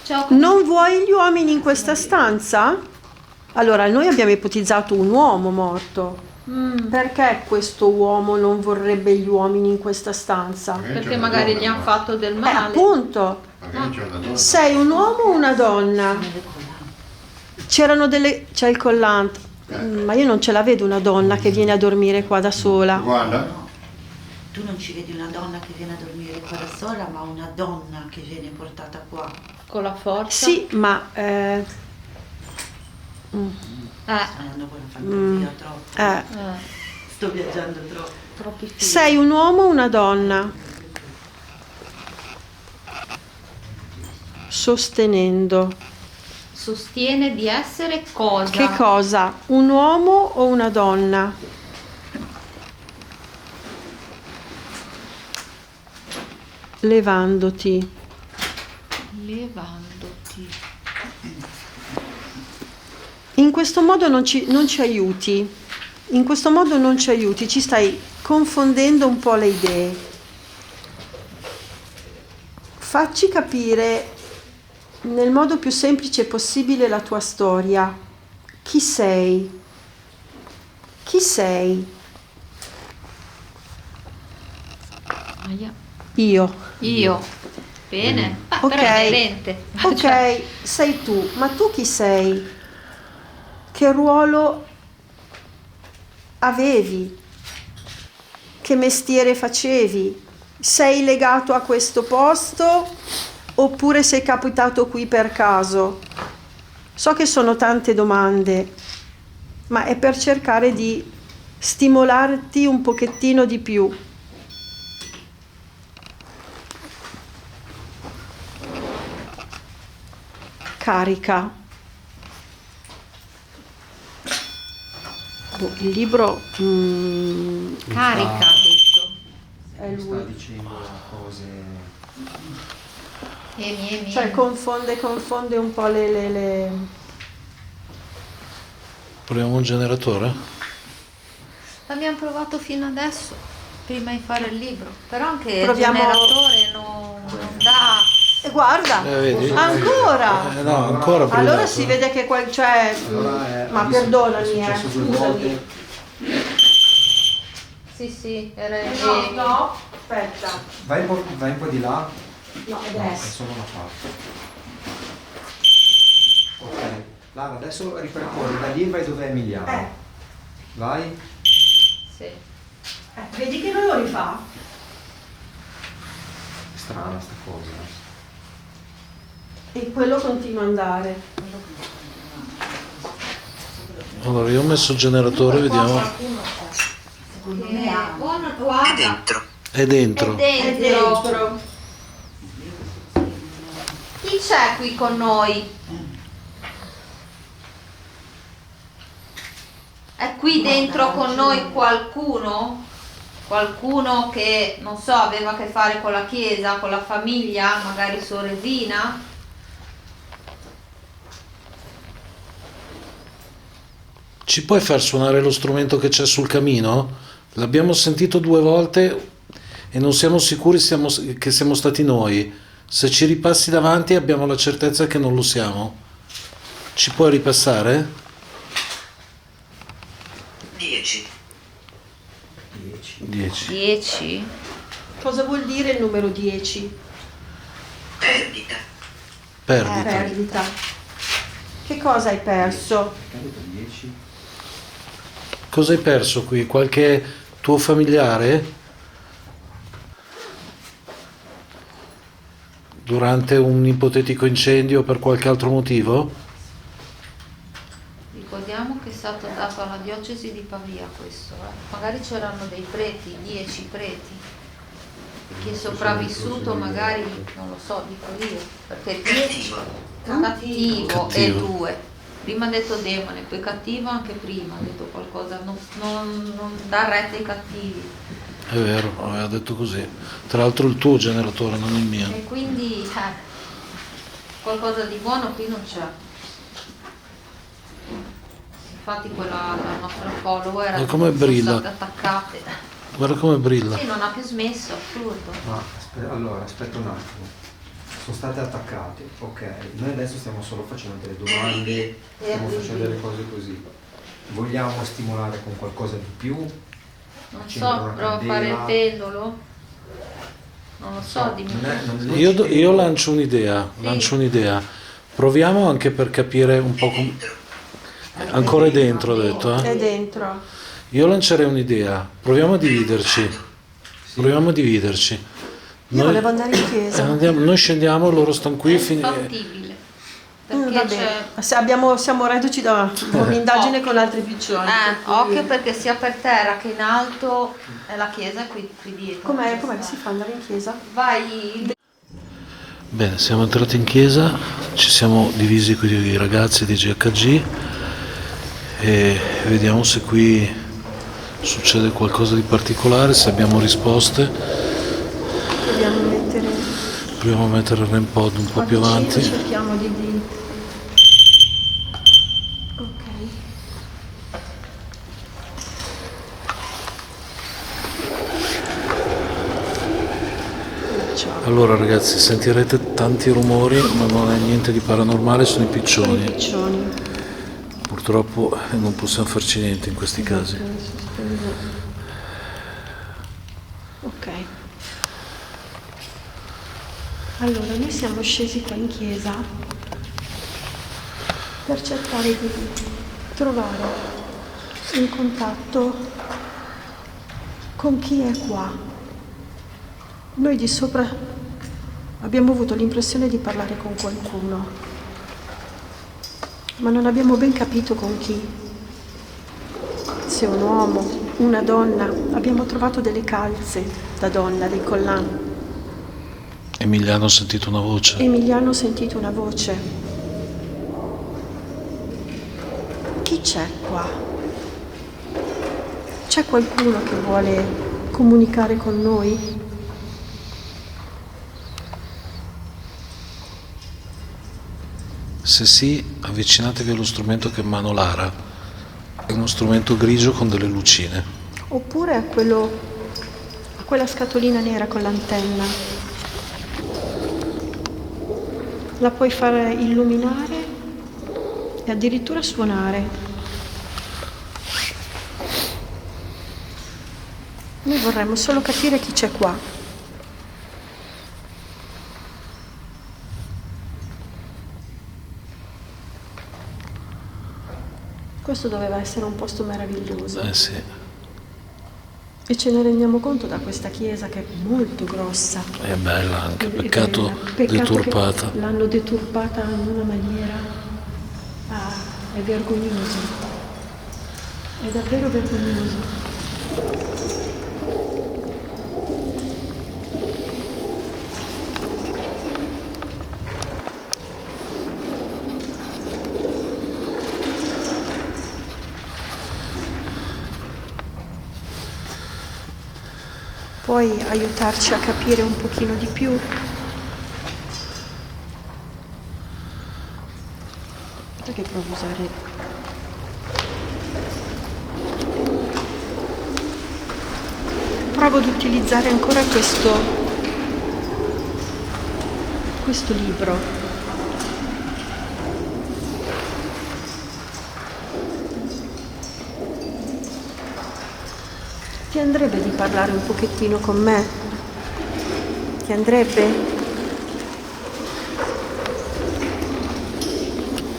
Cioè, Non vuoi gli uomini in questa stanza? Allora, noi abbiamo ipotizzato un uomo morto. Perché questo uomo non vorrebbe gli uomini in questa stanza? perché magari gli hanno fatto del male. Appunto. Sei un uomo o una donna? C'erano delle... C'è il collante. Ma io non ce la vedo una donna che viene a dormire qua da sola. Guarda, Tu non ci vedi una donna che viene a dormire qua da sola, ma una donna che viene portata qua. Con la forza. Sì, ma... Hanno quella fantasia troppo. Sto viaggiando troppo. Troppi figli. sei un uomo o una donna? Sostenendo. Sostiene di essere cosa? Che cosa? Un uomo o una donna? Levandoti. Levandoti. In questo modo non ci aiuti. In questo modo non ci aiuti, ci stai confondendo un po' le idee. Facci capire nel modo più semplice possibile la tua storia. Chi sei? Chi sei? Aia. Io. Io. Bene. Però Ok. è aderente. Ok, Cioè, sei tu, ma tu chi sei? Che ruolo avevi? Che mestiere facevi? Sei legato a questo posto oppure sei capitato qui per caso? So che sono tante domande, ma è per cercare di stimolarti un pochettino di più. Carica. Il libro Carica, ha detto. è Sta lui. dicendo cose. Vieni. Cioè confonde un po' le... Proviamo un generatore? L'abbiamo provato fino adesso, prima di fare il libro. Però anche Proviamo- il generatore non dà... Guarda, vedi? ancora! No, ancora Allora brillato. si vede che cioè, ma perdonami, È successo 2 volte. scusami. Sì, era il No, aspetta. Vai un po' di là. No, No, è adesso. solo una parte. Ok. Lara, adesso ripercorri da lì e vai dove è Emiliano. Vai. Sì. Vedi che non lo rifà? È strana sta cosa. E quello continua ad andare. Allora, io ho messo il generatore, vediamo. Buono, È guarda. dentro. È dentro. È dentro. Chi c'è qui con noi? È qui dentro con noi qualcuno? Qualcuno che, non so, aveva a che fare con la chiesa, con la famiglia, magari Soresina? Ci puoi far suonare lo strumento che c'è sul camino? L'abbiamo sentito 2 volte e non siamo sicuri che siamo stati noi. Se ci ripassi davanti abbiamo la certezza che non lo siamo. Ci puoi ripassare? 10. 10. 10? Cosa vuol dire il numero 10? Perdita. Perdita. Perdita. Che cosa hai perso? 10. Cosa hai perso qui? Qualche tuo familiare? Durante un ipotetico incendio o per qualche altro motivo? Ricordiamo che è stato dato alla diocesi di Pavia questo, magari c'erano dei preti, 10 preti. Chi è sopravvissuto magari, non lo so, dico io, perché 10 cattivo e Cattivo. 2. Prima ha detto demone, poi cattivo anche prima, ha detto qualcosa, non dà retta ai cattivi. È vero, aveva detto così. Tra l'altro il tuo generatore, non il mio. E quindi qualcosa di buono qui non c'è. Infatti quella, la nostra follower Ma come brilla? sono state attaccate. Guarda come brilla. Sì, non ha più smesso, assurdo. Ma allora, aspetta un attimo. Sono state attaccate, ok. Noi adesso stiamo solo facendo delle domande, stiamo facendo delle cose così. Vogliamo stimolare con qualcosa di più? Non Accendere so, una prova a fare il candela? pendolo. Non lo so, dimmi. Io lancio un'idea. Proviamo anche per capire un po' come... Ancora è dentro, ho detto. È dentro. Io lancerei un'idea. Proviamo a dividerci. Io volevo andare in chiesa. Noi scendiamo, loro stanno qui. È fattibile. Perché Va bene. Siamo reduci da un'indagine con altri piccioni. occhio perché sia per terra che in alto è la chiesa qui dietro. Com'è che si fa andare in chiesa? Vai. Bene, siamo entrati in chiesa, ci siamo divisi con i ragazzi di GHG e vediamo se qui succede qualcosa di particolare, se abbiamo risposte. Proviamo a mettere il REM-pod un po' più avanti. Cerchiamo di... Ok. Allora ragazzi, sentirete tanti rumori, ma non è niente di paranormale, sono i piccioni. Purtroppo non possiamo farci niente in questi casi. Ok. Allora, noi siamo scesi qua in chiesa per cercare di trovare un contatto con chi è qua. Noi di sopra abbiamo avuto l'impressione di parlare con qualcuno, ma non abbiamo ben capito con chi. Se un uomo, una donna. Abbiamo trovato delle calze da donna, dei collant. Emiliano ha sentito una voce. Emiliano ha sentito una voce. Chi c'è qua? C'è qualcuno che vuole comunicare con noi? Se sì, avvicinatevi allo strumento che emano Lara. È uno strumento grigio con delle lucine. Oppure a quella scatolina nera con l'antenna. La puoi far illuminare e addirittura suonare. Noi vorremmo solo capire chi c'è qua. Questo doveva essere un posto meraviglioso. Sì. E ce ne rendiamo conto da questa chiesa che è molto grossa. È bella anche, È peccato bella. deturpata. Che l'hanno deturpata in una maniera... è vergognoso. È davvero vergognoso. Puoi aiutarci a capire un pochino di più? Aspetta che provo a usare... Provo ad utilizzare ancora questo libro. Ti andrebbe di parlare un pochettino con me? Ti andrebbe?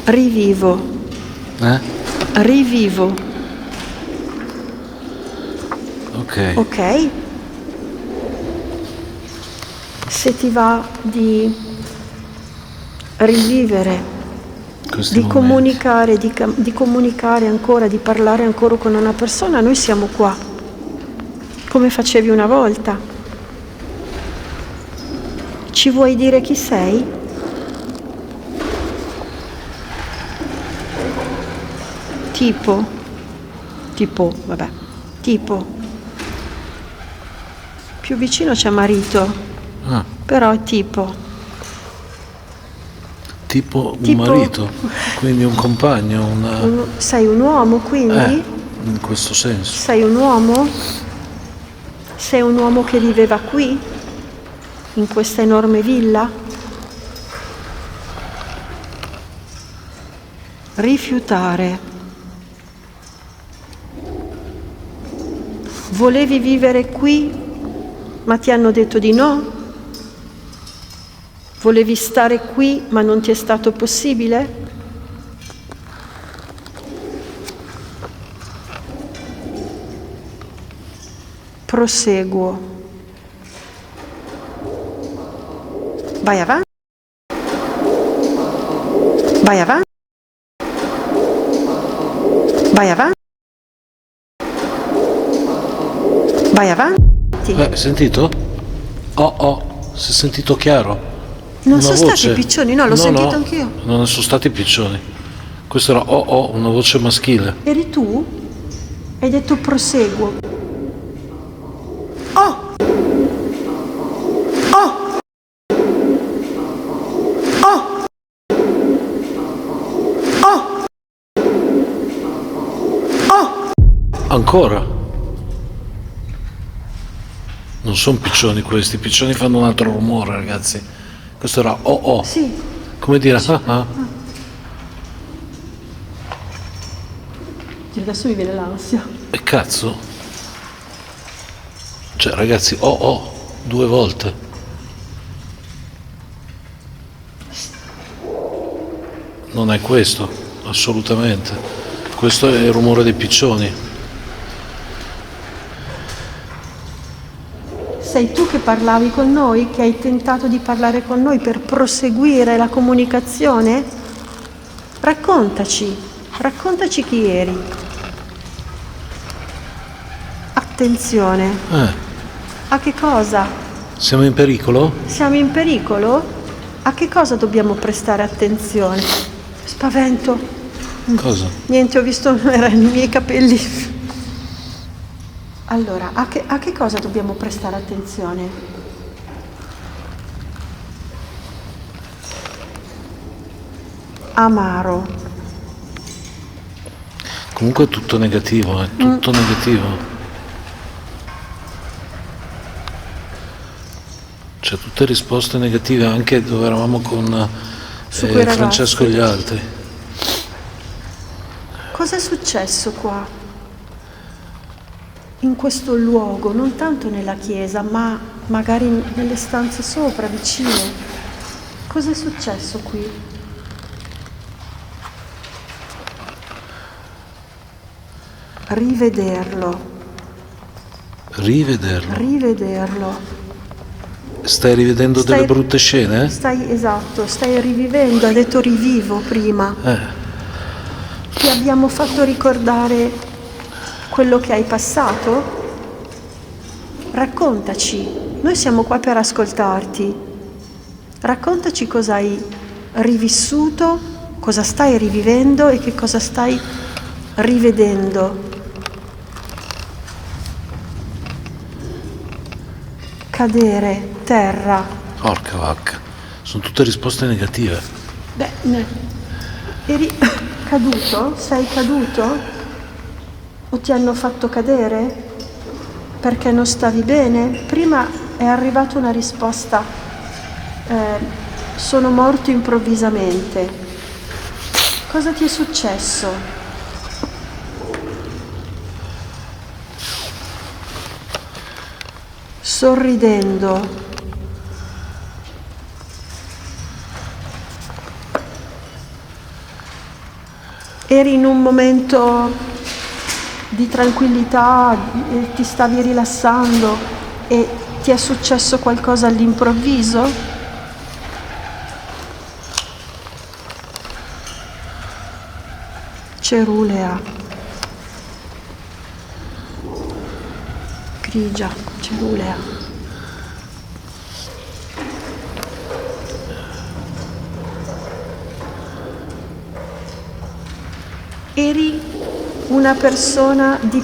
Rivivo. Rivivo. Ok. Ok? Se ti va di rivivere, Questi di momenti. comunicare, di comunicare ancora, di parlare ancora con una persona, noi siamo qua. Come facevi una volta. Ci vuoi dire chi sei? Tipo. Più vicino c'è marito, però è tipo. Tipo un marito, quindi un compagno, Sei un uomo, quindi? in questo senso. Sei un uomo? Sei un uomo che viveva qui, in questa enorme villa? Rifiutare. Volevi vivere qui, ma ti hanno detto di no? Volevi stare qui, ma non ti è stato possibile? Proseguo. Vai avanti. Vai avanti. Vai avanti. Vai avanti. Hai sentito? Si è sentito chiaro? Non Una sono voce. stati piccioni, no, l'ho sentito anch'io. Non sono stati piccioni. Questo era una voce maschile. Eri tu? Hai detto proseguo. Oh! Oh! Oh! Oh! Oh! Ancora? Non sono piccioni questi, i piccioni fanno un altro rumore, ragazzi. Questo era Sì. Come dire, Adesso mi viene l'ansia. E cazzo? Cioè, ragazzi, 2 volte. Non è questo, assolutamente. Questo è il rumore dei piccioni. Sei tu che parlavi con noi, che hai tentato di parlare con noi per proseguire la comunicazione? Raccontaci chi eri. Attenzione. A che cosa? Siamo in pericolo? Siamo in pericolo? A che cosa dobbiamo prestare attenzione? Spavento. Cosa? Niente, ho visto, erano i miei capelli. Allora, a che cosa dobbiamo prestare attenzione? Amaro. Comunque è tutto negativo, è tutto negativo. Cioè tutte risposte negative, anche dove eravamo con Francesco e gli altri. Cosa è successo qua? In questo luogo, non tanto nella chiesa, ma magari nelle stanze sopra, vicino. Cosa è successo qui? Rivederlo. Rivederlo. Stai rivedendo delle brutte scene? Stai rivivendo, ha detto rivivo prima. Ti abbiamo fatto ricordare quello che hai passato? Raccontaci, noi siamo qua per ascoltarti. Raccontaci cosa hai rivissuto, cosa stai rivivendo e che cosa stai rivedendo. Cadere, terra. Porca vacca, sono tutte risposte negative. Eri caduto? Sei caduto? O ti hanno fatto cadere? Perché non stavi bene? Prima è arrivata una risposta, sono morto improvvisamente. Cosa ti è successo? Sorridendo. Eri in un momento di tranquillità, ti stavi rilassando e ti è successo qualcosa all'improvviso? Cerulea. Grigia, cerulea. Eri una persona di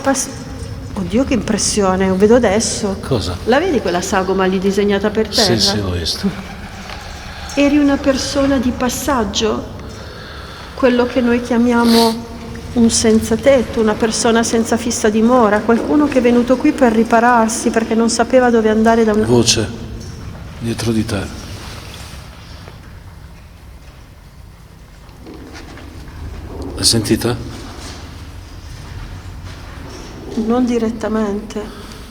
Oddio, che impressione, lo vedo adesso. Cosa? La vedi quella sagoma lì disegnata per terra? Sì, l'ho visto. Eri una persona di passaggio? Quello che noi chiamiamo un senza tetto, una persona senza fissa dimora, qualcuno che è venuto qui per ripararsi perché non sapeva dove andare da una... Voce, dietro di te. L'hai sentita? Non direttamente,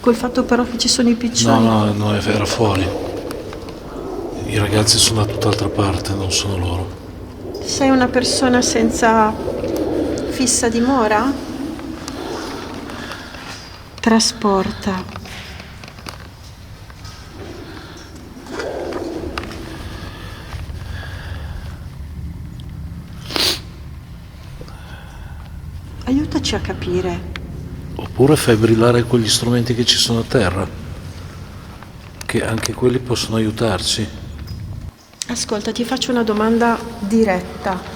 col fatto però che ci sono i piccioni. No, era fuori. I ragazzi sono da tutt'altra parte, non sono loro. Sei una persona senza fissa dimora? Trasporta. Aiutaci a capire. Oppure fai brillare quegli strumenti che ci sono a terra, che anche quelli possono aiutarci. Ascolta, ti faccio una domanda diretta.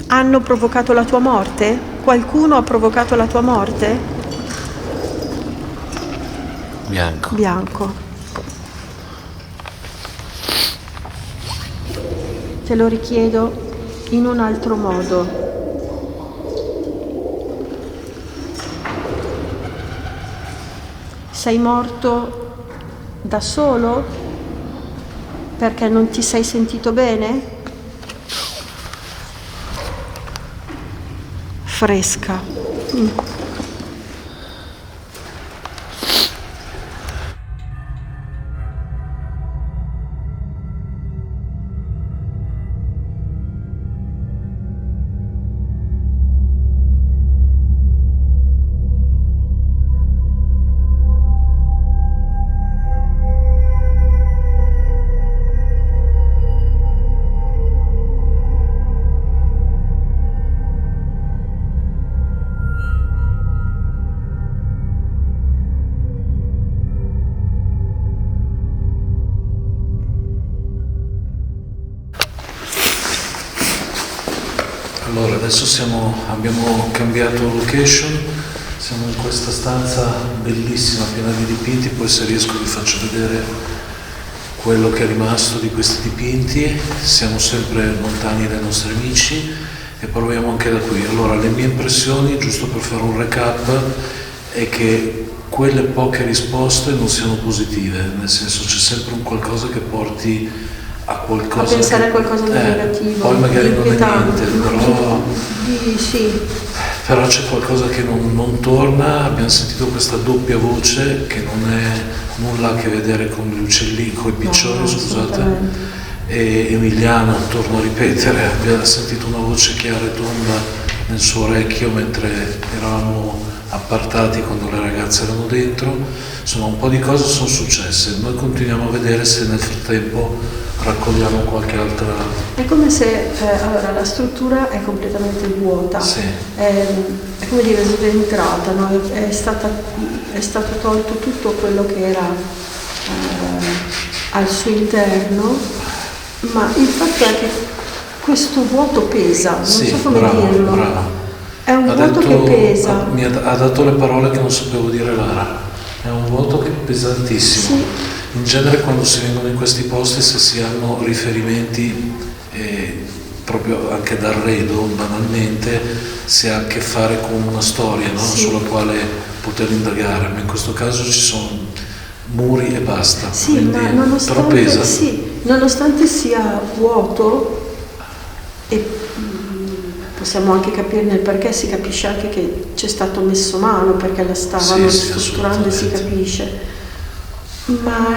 Hanno provocato la tua morte? Qualcuno ha provocato la tua morte? Bianco. Bianco. Te lo richiedo in un altro modo. Sei morto da solo perché non ti sei sentito bene? Fresca. adesso abbiamo cambiato location, siamo in questa stanza bellissima, piena di dipinti, poi se riesco vi faccio vedere quello che è rimasto di questi dipinti. Siamo sempre lontani dai nostri amici e proviamo anche da qui. Allora, le mie impressioni, giusto per fare un recap, è che quelle poche risposte non siano positive, nel senso c'è sempre un qualcosa che porti a qualcosa, a pensare a qualcosa di negativo, poi magari non è inquietante, niente, sì. però c'è qualcosa che non torna. Abbiamo sentito questa doppia voce che non è nulla a che vedere con gli uccellini, con i piccioni, No, scusate. E Emiliano, torno a ripetere, abbiamo sentito una voce chiara e tonda nel suo orecchio mentre eravamo appartati quando le ragazze erano dentro. Insomma, un po' di cose sono successe, noi continuiamo a vedere se nel frattempo raccogliamo qualche altra. È come se allora la struttura è completamente vuota, Sì. È come dire sventrata, no? È stato tolto tutto quello che era al suo interno, ma il fatto è che questo vuoto pesa, non Sì, so come bravo, dirlo. bravo. È un vuoto che pesa. Ha dato le parole che non sapevo dire Lara. È un vuoto che è pesantissimo. Sì. In genere quando si vengono in questi posti, se si hanno riferimenti proprio anche d'arredo, banalmente, si ha a che fare con una storia, no? Sì. Sulla quale poter indagare, ma in questo caso ci sono muri e basta. Sì, quindi, ma però pesa. nonostante sia vuoto, e possiamo anche capirne il perché, si capisce anche che c'è stato messo mano perché la stavano Sì, ristrutturando e si assolutamente. capisce, ma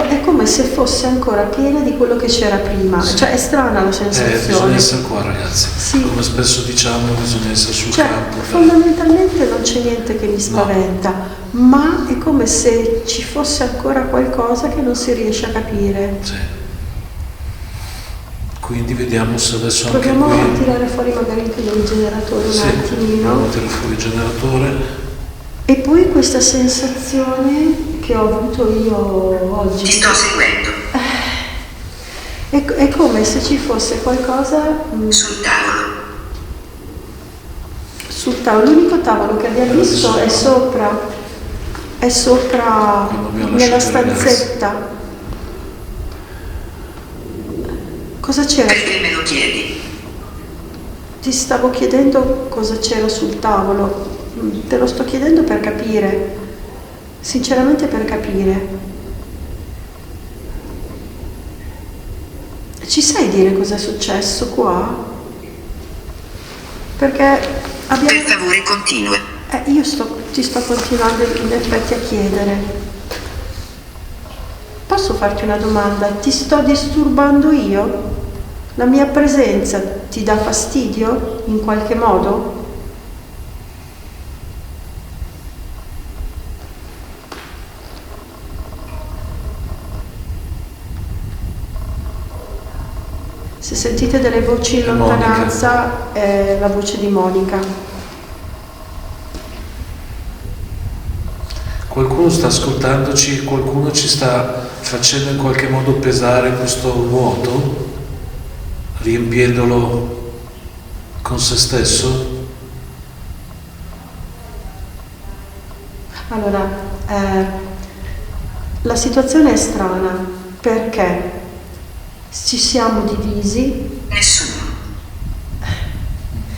è come se fosse ancora piena di quello che c'era prima, Sì. cioè è strana la Bisogna sensazione. essere qua, ragazzi. Sì. Come spesso diciamo, bisogna essere sul Cioè, campo. fondamentalmente non c'è niente che mi spaventa, ma è come se ci fosse ancora qualcosa che non si riesce a capire. Sì. Quindi vediamo se adesso anche Proviamo qui. a tirare fuori magari anche il generatore un Sì, attimino. proviamo a tirare fuori il generatore. E poi questa sensazione che ho avuto io oggi. Ti sto seguendo. È come se ci fosse qualcosa Sul tavolo. sul tavolo. L'unico tavolo che abbiamo visto è sopra Quando abbiamo nella lasciato i ragazzi. stanzetta. Cosa c'era? Perché me lo chiedi? Ti stavo chiedendo cosa c'era sul tavolo. Te lo sto chiedendo per capire, sinceramente per capire. Ci sai dire cosa è successo qua? Perché abbiamo. Per favore continua. Io ti sto continuando in effetti a chiedere. Posso farti una domanda? Ti sto disturbando io? La mia presenza ti dà fastidio in qualche modo? Se sentite delle voci in È Monica. lontananza è la voce di Monica. Qualcuno sta ascoltandoci, qualcuno ci sta facendo in qualche modo pesare questo vuoto, riempiendolo con se stesso? Allora, la situazione è strana perché ci siamo divisi. Nessuno.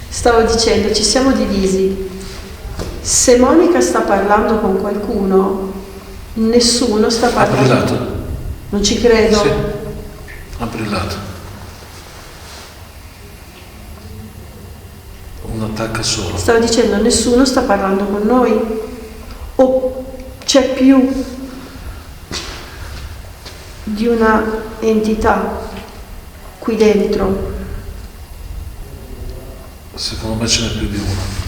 Stavo dicendo, ci siamo divisi. Se Monica sta parlando con qualcuno, nessuno sta Ha parlando. brillato? Non ci credo. Sì, ha brillato. Un attacco solo. Stavo dicendo, nessuno sta parlando con noi. O c'è più di una entità qui dentro. Secondo me ce n'è più di uno.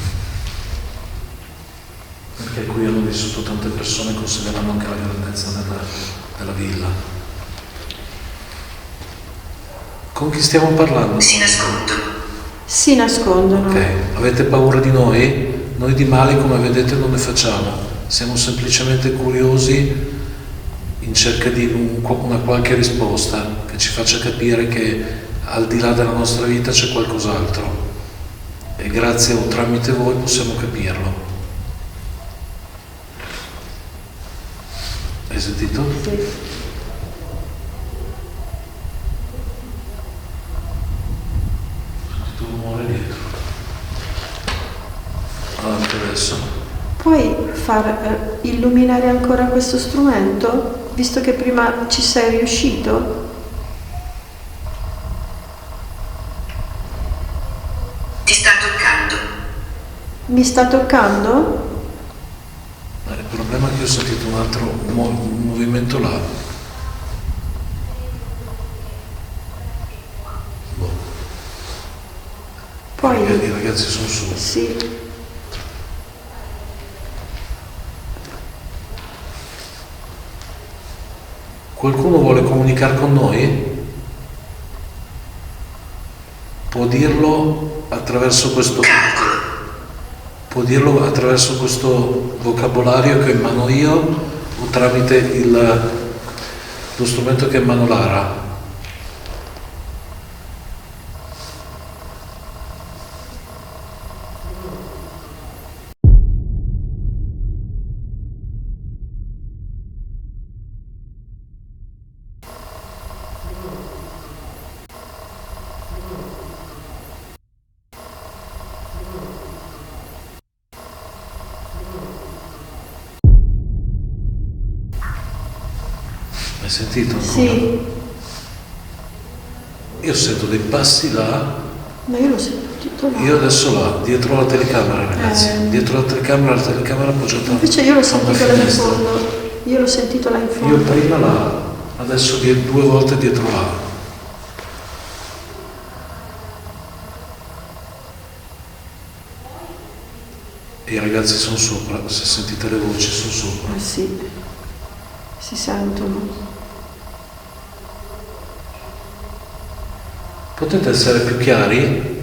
Perché qui hanno vissuto tante persone, considerando anche la grandezza della villa. Con chi stiamo parlando? Si nascondono. Si nascondono. Ok, avete paura di noi? Noi di male, come vedete, non ne facciamo. Siamo semplicemente curiosi in cerca di una qualche risposta che ci faccia capire che al di là della nostra vita c'è qualcos'altro. e grazie o tramite voi possiamo capirlo. Hai sentito? Sì. Sento un rumore dietro. Avanti adesso. Puoi far illuminare ancora questo strumento, visto che prima ci sei riuscito? Ti sta toccando. Mi sta toccando? Ma il problema è che ho sentito un altro movimento là. Boh. Poi... I ragazzi sono su. Sì. Qualcuno vuole comunicare con noi? Può dirlo attraverso questo vocabolario che ho in mano io o tramite lo strumento che è in mano Lara? Hai sentito ancora? Sì. Io sento dei passi là. Ma io l'ho sentito là. Io adesso là, dietro la telecamera, ragazzi. Dietro la telecamera appoggiata. Invece io l'ho a una sentito là in finestra. fondo. Io l'ho sentito là in fondo. Io prima là, adesso 2 volte dietro là. E i ragazzi sono sopra, se sentite le voci sono sopra. Sì, si sentono. Potete essere più chiari?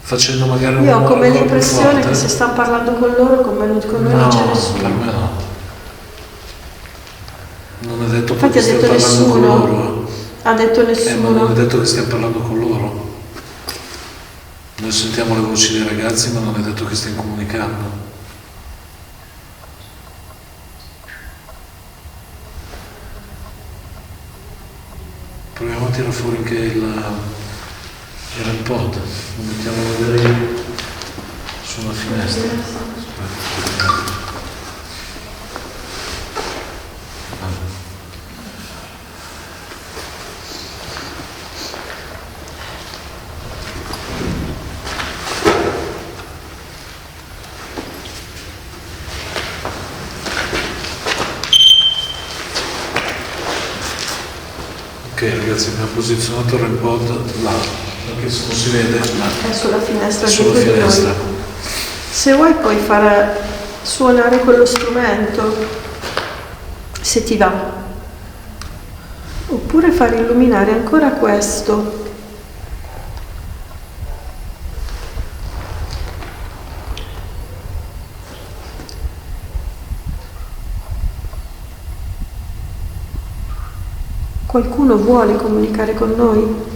Facendo magari un Io ho rumore come ancora più l'impressione forte? che se stanno parlando con loro, con noi non c'è nessuno. Per me no. Non è detto Infatti che ha stiamo detto parlando con nessuno. loro. Ha detto Ma non nessuno. è detto che stiamo parlando con loro. Noi sentiamo le voci dei ragazzi, ma non è detto che stiamo comunicando. Proviamo a tirare fuori anche il pod. Lo mettiamo a vedere sulla finestra. Aspetta. Ok ragazzi, abbiamo posizionato il REM-pod là, anche se non si vede, ma È sulla finestra sulla dietro di noi. finestra. Se vuoi puoi far suonare quello strumento, se ti va. Oppure far illuminare ancora questo. Qualcuno vuole comunicare con noi?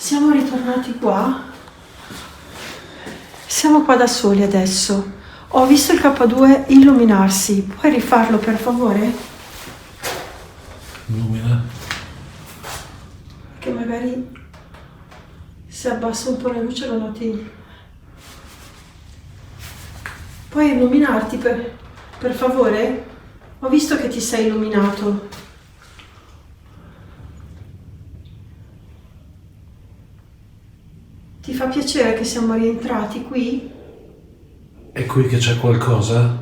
Siamo ritornati qua. Siamo qua da soli adesso. Ho visto il K2 illuminarsi. Puoi rifarlo per favore? Illumina. Che magari se abbasso un po' la luce lo noti. Puoi illuminarti per favore? Ho visto che ti sei illuminato. Ti fa piacere che siamo rientrati qui? È qui che c'è qualcosa?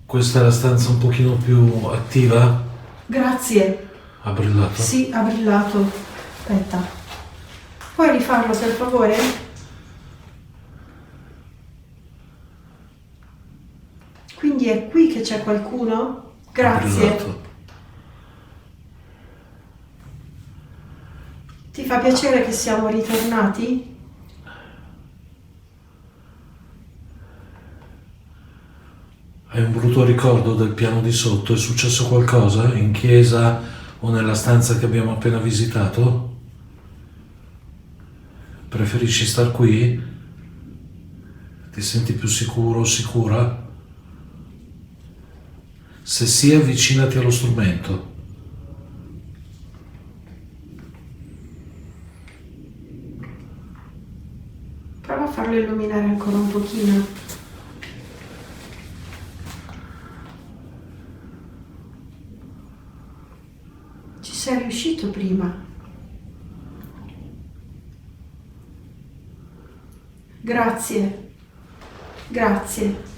Questa è la stanza un pochino più attiva? Grazie. Ha brillato? Sì, ha brillato. Aspetta. Puoi rifarlo per favore? Quindi è qui che c'è qualcuno? Ha Grazie. brillato. Ti fa piacere che siamo ritornati? Hai un brutto ricordo del piano di sotto? È successo qualcosa in chiesa o nella stanza che abbiamo appena visitato? Preferisci star qui? Ti senti più sicuro o sicura? Se sì, avvicinati allo strumento. Prova a farlo illuminare ancora un pochino. Ci sei riuscito prima. Grazie. Grazie.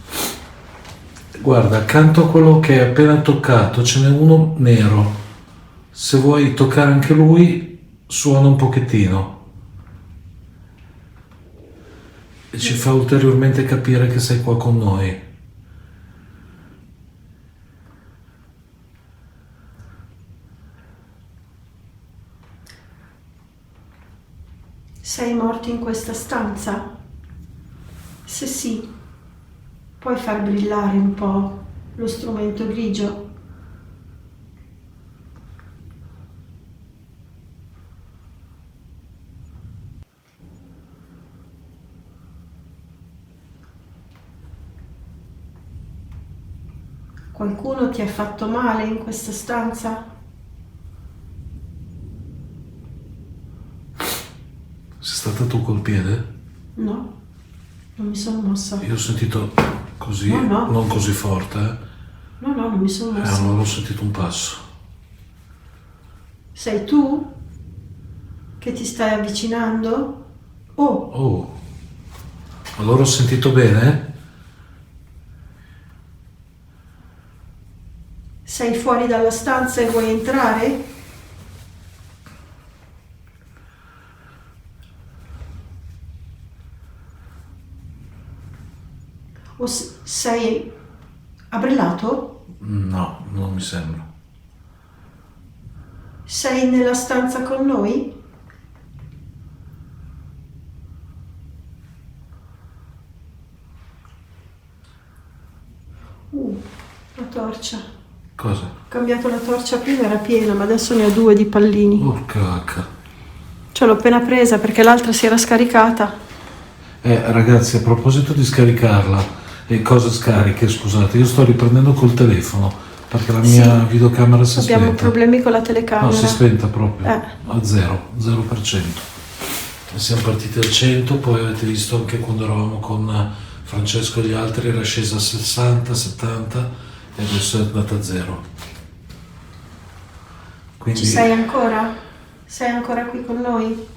Guarda, accanto a quello che hai appena toccato ce n'è uno nero. Se vuoi toccare anche lui, suona un pochettino. E ci fa ulteriormente capire che sei qua con noi. Sei morto in questa stanza? Se sì, puoi far brillare un po' lo strumento grigio? Qualcuno ti ha fatto male in questa stanza? Sei stata tu col piede? No, non mi sono mossa. Io ho sentito così, No. non così forte, No, non mi sono mossa. allora ho sentito un passo. Sei tu che ti stai avvicinando? Oh, Oh, allora ho sentito bene? sei fuori dalla stanza e vuoi entrare? O sei... Ha brillato? No, non mi sembra. Sei nella stanza con noi? La torcia. Cosa? Ho cambiato la torcia, prima era piena, ma adesso ne ho 2 di pallini. Oh, cacca. Cioè l'ho appena presa perché l'altra si era scaricata. Ragazzi, a proposito di scaricarla, e cosa scariche, scusate, io sto riprendendo col telefono perché la mia videocamera si è spenta. Abbiamo problemi con la telecamera. No, si è spenta proprio, Eh. a 0%. E siamo partiti al 100, poi avete visto anche quando eravamo con Francesco e gli altri era scesa a 60, 70 e adesso è andata a 0. Quindi Ci sei ancora? Sei ancora qui con noi?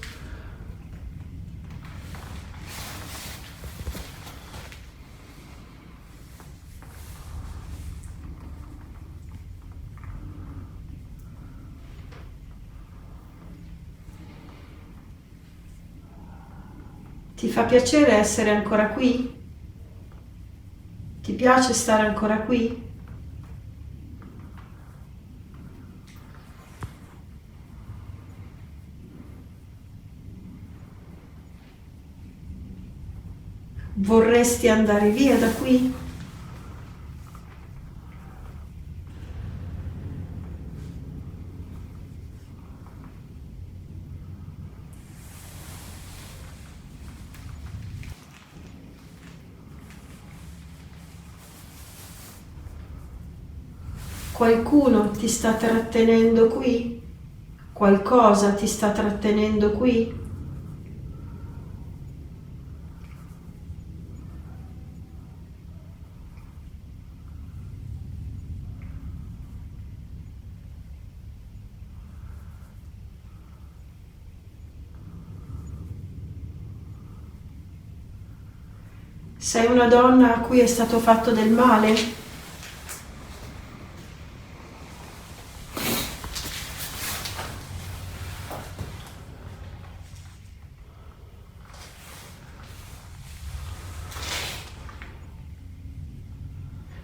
Ti fa piacere essere ancora qui? Ti piace stare ancora qui? Vorresti andare via da qui? Qualcuno ti sta trattenendo qui? Qualcosa ti sta trattenendo qui? Sei una donna a cui è stato fatto del male?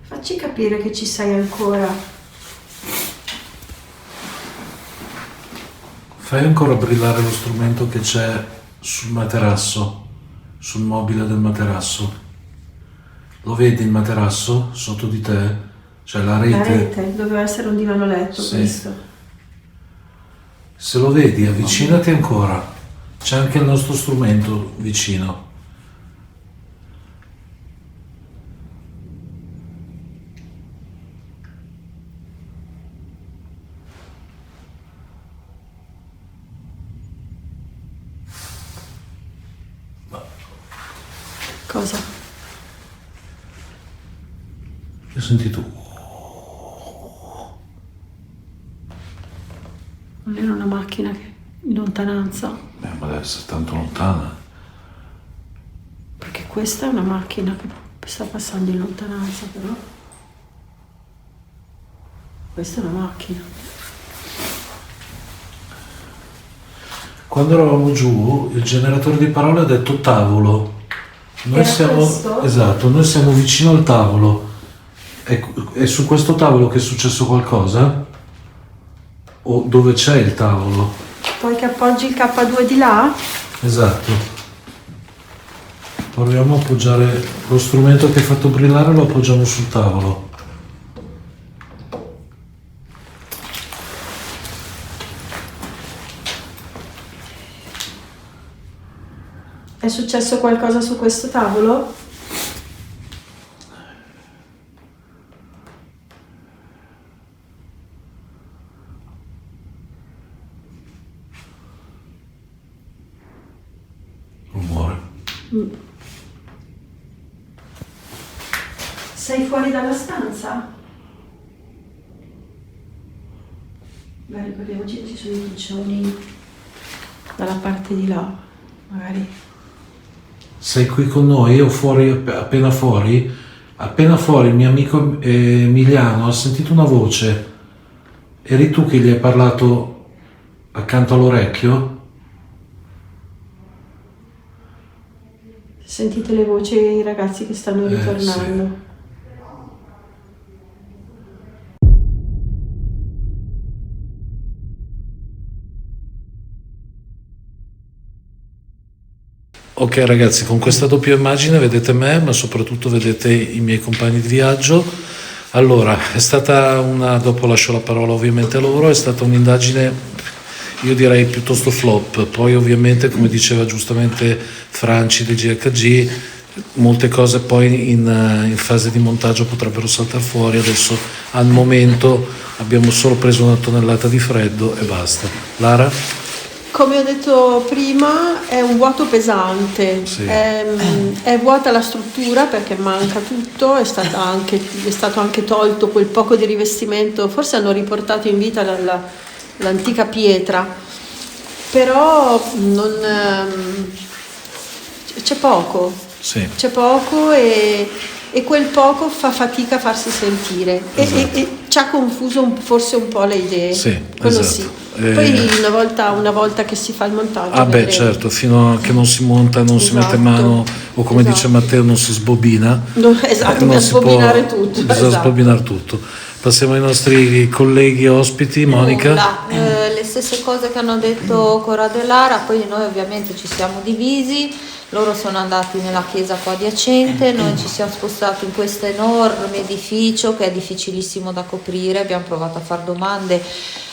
Facci capire che ci sei ancora. Fai ancora brillare lo strumento che c'è sul materasso, sul mobile del materasso. Lo vedi il materasso sotto di te? C'è la rete. La rete, doveva essere un divano letto, Sì. questo. Se lo vedi, avvicinati ancora. C'è anche il nostro strumento vicino. Cosa? Ho sentito. Non era una macchina che in lontananza? Ma deve essere tanto lontana. Perché questa è una macchina che sta passando in lontananza, però. Questa è una macchina. Quando eravamo giù, il generatore di parole ha detto tavolo. Noi Era siamo. questo? Esatto, noi siamo vicino al tavolo. È su questo tavolo che è successo qualcosa? O dove c'è il tavolo? Poi che appoggi il K2 di là? Esatto. Proviamo a appoggiare lo strumento che hai fatto brillare, lo appoggiamo sul tavolo. È successo qualcosa su questo tavolo? Rumore. Sei fuori dalla stanza? Beh, ricordiamoci che ci sono i piccioni dalla parte di là, magari. Sei qui con noi o fuori, appena fuori? Appena fuori il mio amico Emiliano ha sentito una voce. Eri tu che gli hai parlato accanto all'orecchio? Sentite le voci dei ragazzi che stanno ritornando. Ok ragazzi, con questa doppia immagine vedete me, ma soprattutto vedete i miei compagni di viaggio. Allora, è stata dopo lascio la parola ovviamente a loro, è stata un'indagine, io direi piuttosto flop. Poi ovviamente, come diceva giustamente Franci del GHG, molte cose poi in fase di montaggio potrebbero saltare fuori. Adesso al momento abbiamo solo preso una tonnellata di freddo e basta. Lara? Come ho detto prima, è un vuoto pesante, Sì. È vuota la struttura perché manca tutto, è stato anche tolto quel poco di rivestimento, forse hanno riportato in vita l'antica pietra, però c'è poco, Sì. c'è poco e quel poco fa fatica a farsi sentire e ci ha confuso forse un po' le idee. Sì, quello esatto. sì. Poi una volta che si fa il montaggio Ah beh vedremo. certo, fino a che non si monta, non si mette Esatto. mano, o come dice Esatto. Matteo, non si sbobina. Esatto, Non per si può- sbobinare tutto. Bisogna Esatto. sbobinare tutto. Passiamo ai nostri colleghi ospiti, Monica. Nulla, le stesse cose che hanno detto Corrado e Lara, poi noi ovviamente ci siamo divisi, loro sono andati nella chiesa qua adiacente, noi ci siamo spostati in questo enorme edificio che è difficilissimo da coprire, abbiamo provato a fare domande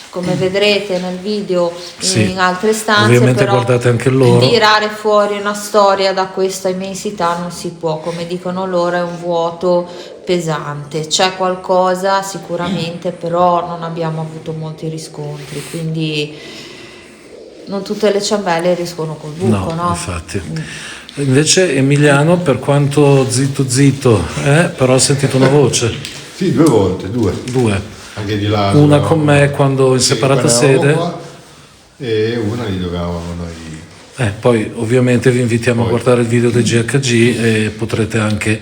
come vedrete nel video Sì. in altre stanze, Ovviamente però guardate anche loro. tirare fuori una storia da questa immensità non si può, come dicono loro è un vuoto pesante. C'è qualcosa sicuramente, però non abbiamo avuto molti riscontri, quindi non tutte le ciambelle riescono col buco, no? Infatti. Invece Emiliano, per quanto zitto, però ha sentito una voce. Sì, 2 volte, 2. Anche di là. Una con me quando in separata sede. Qua, e una lì dove eravamo noi. Poi ovviamente vi invitiamo a guardare il video dei GHG e potrete anche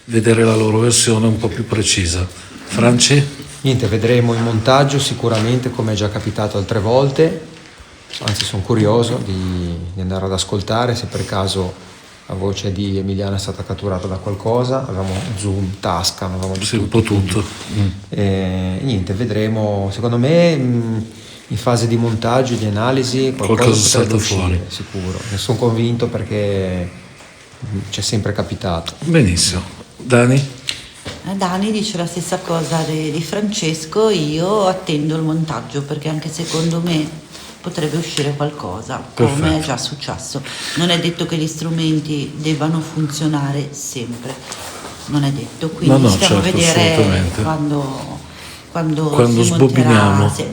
vedere la loro versione un po' più precisa. Franci? Niente, vedremo il montaggio sicuramente, come è già capitato altre volte, anzi sono curioso di andare ad ascoltare se per caso la voce di Emiliano è stata catturata da qualcosa. Avevamo Zoom, Tascam, avevamo Sì, un po' tutto. Niente, vedremo. Secondo me in fase di montaggio, di analisi, qualcosa salta uscire, fuori. sicuro. Ne sono convinto perché c'è sempre capitato. Benissimo. Dani? Dani dice la stessa cosa di Francesco, io attendo il montaggio perché anche secondo me potrebbe uscire qualcosa, come Perfetto. è già successo. Non è detto che gli strumenti debbano funzionare sempre, non è detto, quindi No, stiamo certo, a vedere assolutamente. quando si sbobbiniamo. monterà, sì.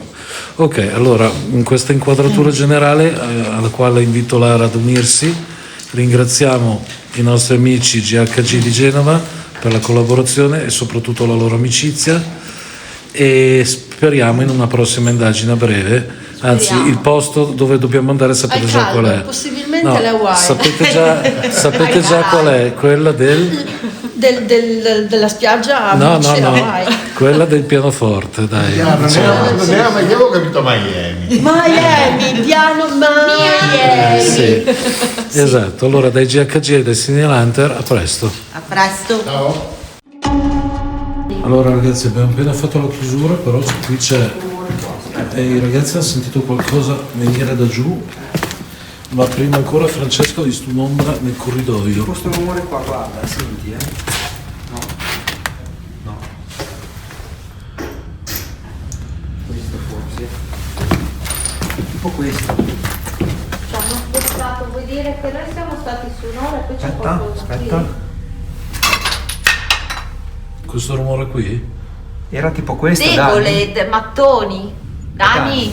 Ok, allora in questa inquadratura generale alla quale invito Lara ad unirsi, ringraziamo i nostri amici GHG di Genova per la collaborazione e soprattutto la loro amicizia, e speriamo in una prossima indagine a breve. Anzi, Speriamo. il posto dove dobbiamo andare sapete Al già caldo, qual è. possibilmente No, alle Hawaii. sapete già qual è, quella Della spiaggia no, vicino a no, Hawaii. quella del pianoforte, dai. Non era mai, io avevo capito Miami. Miami, piano Miami. Sì, esatto. Allora dai GHG e dai Cine Hunter, a presto. A presto. Ciao. Allora ragazzi, abbiamo appena fatto la chiusura, però qui c'è i ragazzi hanno sentito qualcosa venire da giù, ma prima ancora Francesco ha visto un'ombra nel corridoio. Questo rumore qua, guarda, senti, No. Questo forse. Tipo questo. Ci hanno spostato, vuol dire che noi siamo stati su un'ora e poi c'è qualcosa qui. Questo rumore qui? Era tipo questo, Debole, mattoni. Dani,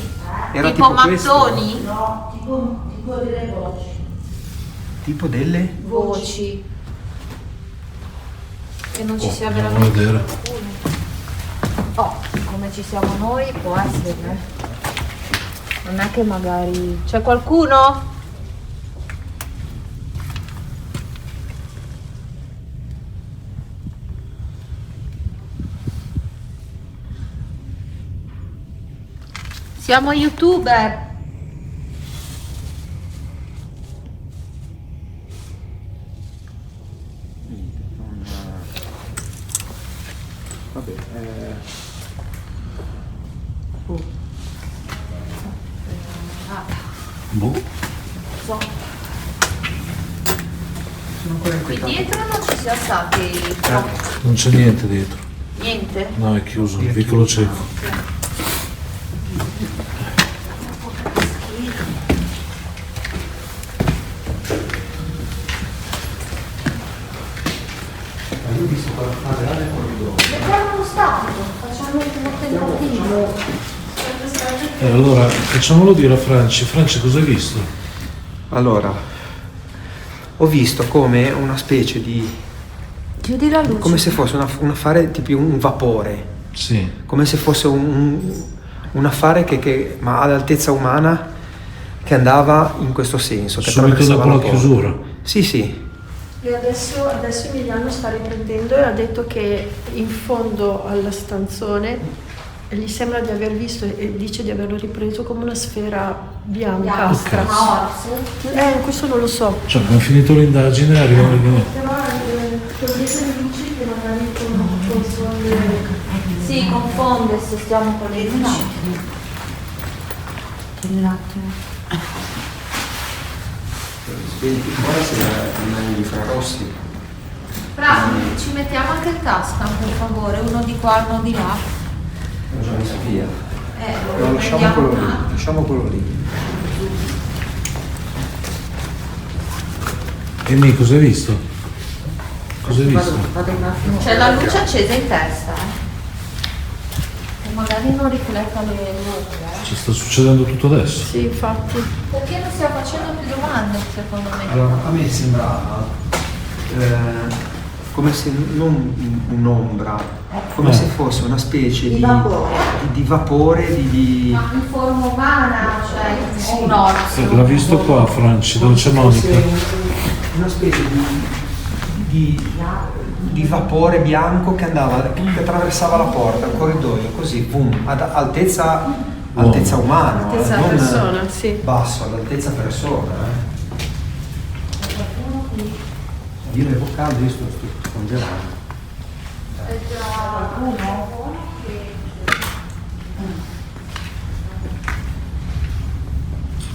Era tipo tipo questo? mattoni? No, tipo delle voci. Tipo delle? Voci. Che non ci sia Andiamo a veramente vedere. qualcuno. Come ci siamo noi può essere. Non è che magari... C'è qualcuno? Siamo youtuber. Vabbè, Boh. sono ancora Qui inquietato. dietro non ci siamo stati Non c'è niente dietro. niente. No, è chiuso, il vicolo cieco. Io ho visto quella reale nel corridoio. Vediamo lo stato, facciamo un tentativo. Allora, facciamolo dire a Franci. Franci, cosa hai visto? Allora, ho visto come una specie di... Chiudi la luce. come se fosse un affare tipo un vapore, Sì. come se fosse un affare ma all'altezza umana, che andava in questo senso, che Subito attraversava dopo la porta. chiusura. Sì, sì. E adesso Emiliano sta riprendendo e ha detto che in fondo alla stanzone gli sembra di aver visto e dice di averlo ripreso come una sfera biancastra. Questo non lo so. Cioè, abbiamo finito l'indagine e arrivano le... Però con le luci che magari confonde. Sì, confonde se stiamo con le luci. Tieni un attimo. Ora si rimangono gli infrarossi. Fra, ci mettiamo anche il Tascam per favore, uno di qua, uno di là. Ho già messo via. Lo Lasciamo quello prendiamo lì, un attimo. lasciamo quello lì. Emi, cosa hai visto? Cosa hai visto? Vado un attimo. C'è la luce accesa in testa, che magari non rifletta le luci. Ci sta succedendo tutto adesso? Sì, infatti. Perché non stiamo facendo più domande, secondo me? Allora, a me sembrava come se non un'ombra, come se fosse una specie Di vapore. di vapore, di Ma in forma umana, cioè un orso. L'ha visto qua, Franci, dove c'è come se Monica? fosse una specie di vapore bianco che andava, che attraversava la porta, il corridoio, così, boom, ad altezza umana, Altezza non persona, sì. basso, all'altezza persona. Io levo caldo, io sto congelando.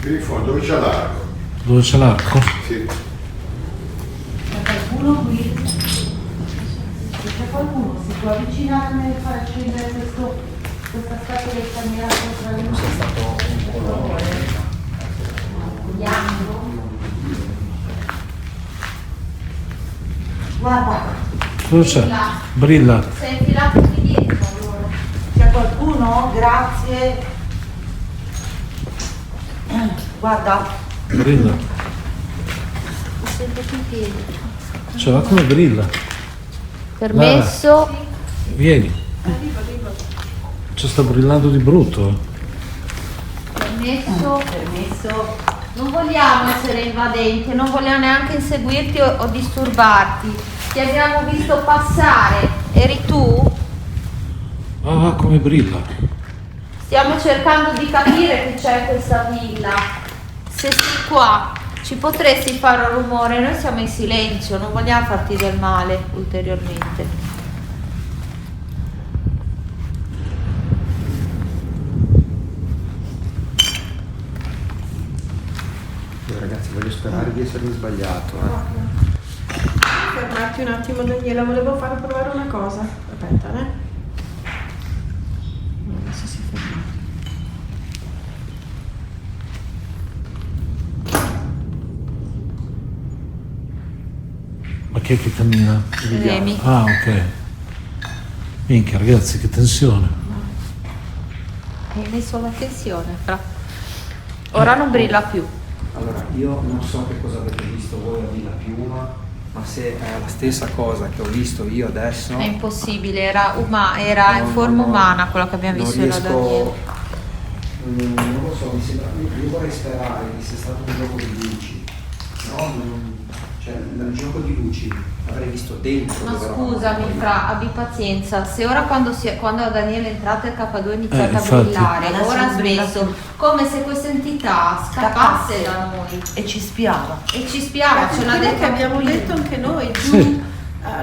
Qui in fondo dove c'è l'arco? Dove c'è l'arco? Sì. Qualcuno qui? C'è qualcuno? Si può avvicinare e far accendere questa scatoletta nera sopra le luci? È stato un colore. Guarda, Dove c'è? Brilla. Sei infilato qui dietro allora. c'è qualcuno? Grazie. Guarda, Brilla. Mi sento qui in piedi. Cioè, va come brilla. Permesso. Vieni. Ci sta brillando di brutto. Permesso. permesso. Non vogliamo essere invadenti, non vogliamo neanche inseguirti o disturbarti. Ti abbiamo visto passare. Eri tu? Ah, va come brilla. Stiamo cercando di capire che c'è in questa villa. Se sei qua, ci potresti fare un rumore, noi siamo in silenzio, non vogliamo farti del male ulteriormente. Io, ragazzi, voglio sperare di essermi sbagliato. Fermarti un attimo, Daniela, volevo far provare una cosa. Aspetta, adesso si ferma. Ma chi è che cammina? Remi. Ah, ok. Minchia, ragazzi, che tensione. Hai messo la tensione, fra. Ora non brilla più. Allora, io non so che cosa avete visto voi a Villa Piuma, ma se è la stessa cosa che ho visto io adesso... È impossibile, era in forma umana quello che abbiamo visto io da Daniele. Non lo so, mi sembra, io vorrei sperare che sia stato un gioco di luci, no? Cioè, nel gioco di luci avrei visto dentro. Ma dove eravamo scusami, noi. Fra, abbi pazienza. Se ora quando Daniele è entrato il K2 è iniziato a infatti. brillare, Adesso ora ha brilla smesso, come se questa entità scappasse da noi E ci spiava. e ci spiava, ce l'ha Quello detto che abbiamo prima. detto anche noi, giù, Sì.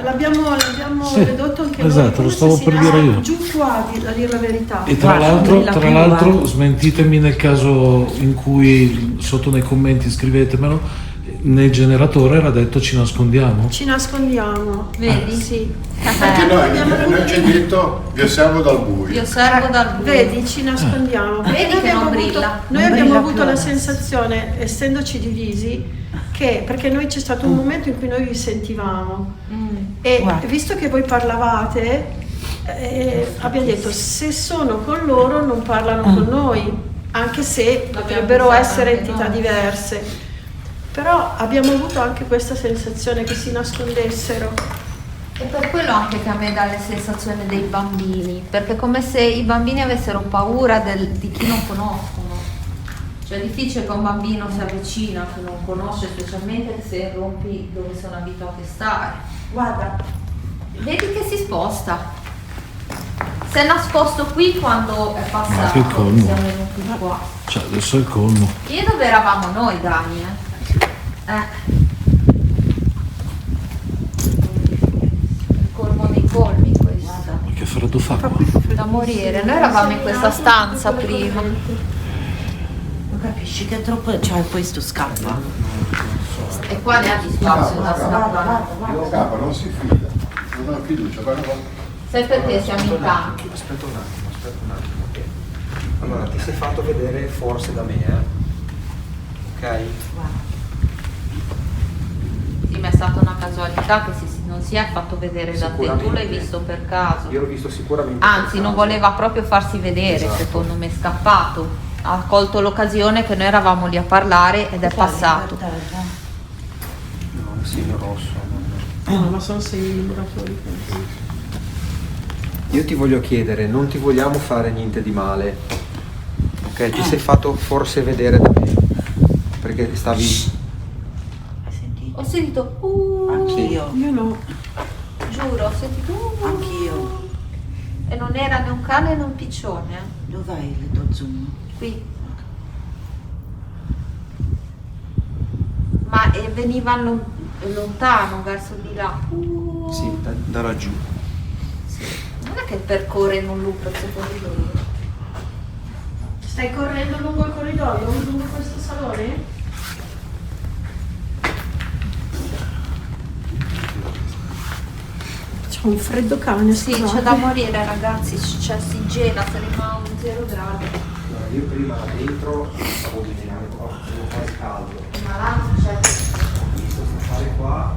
l'abbiamo Sì, dedotto anche esatto, noi. lo come stavo se per si dire nasce io. Giù qua, a dire la verità. E tra l'altro, smentitemi nel caso in cui sotto nei commenti scrivetemelo, nel generatore era detto ci nascondiamo. Ci nascondiamo. Vedi? Sì. Perché noi ci ha detto vi osservo dal Vi buio. osservo dal buio. Vedi, ci nascondiamo. Perché Vedi che non brilla. Noi Non abbiamo brilla avuto più la adesso. sensazione, essendoci divisi, che perché noi c'è stato un momento in cui noi vi sentivamo e Guarda. visto che voi parlavate, abbiamo detto se sono con loro non parlano con noi, anche se potrebbero pensato essere anche entità noi. diverse. Però abbiamo avuto anche questa sensazione che si nascondessero. E per quello anche che a me dà la sensazione dei bambini, perché è come se i bambini avessero paura di chi non conoscono. Cioè è difficile che un bambino si avvicina a chi non conosce, specialmente se rompi dove sono abituati a stare. Guarda, Vedi che si sposta. Si è nascosto qui quando è Ma passato, che colmo. siamo venuti qua. Cioè, adesso è il colmo. Io dove eravamo noi, Dani? Il colmo dei colmi questo. Ma che freddo fa qua? Da morire. Noi eravamo in questa stanza prima. non capisci che è troppo... Cioè questo scappa. E qua ne ha di spazio da scappare. Lo capa, non si fida. Non ho fiducia, guarda. Sai perché siamo in tanti? Aspetta un attimo. che- Allora, ti sei fatto vedere forse da me, ok? Sì, ma è stata una casualità che non non si è fatto vedere da te, tu l'hai Sicuramente. visto per caso. Io l'ho visto sicuramente. Anzi, per non caso. voleva proprio farsi vedere, Esatto. secondo me, è scappato. Ha colto l'occasione che noi eravamo lì a parlare ed è passato. No, un segno rosso. No, ma sono segni liberatori. Io ti voglio chiedere, non ti vogliamo fare niente di male, ok? Ti sei fatto forse vedere da me, perché stavi... Hai sentito? Ho sentito Anch'io. Io no. giuro, ho sentito Anch'io. e non era né un cane né un piccione, Dov'è il tuo zoom? qui. Ma veniva lontano, verso di là. Sì, da laggiù. Non è che percorre in un loop questo corridoio. Stai correndo lungo il corridoio, lungo questo salone? C'è un freddo cane, Sì, scusate. c'è da morire ragazzi, si gela, saremo a 0 gradi. Allora, io prima là dentro stavo vedendo, avevo quasi caldo. Ma là non c'è. Ho visto sta fare qua,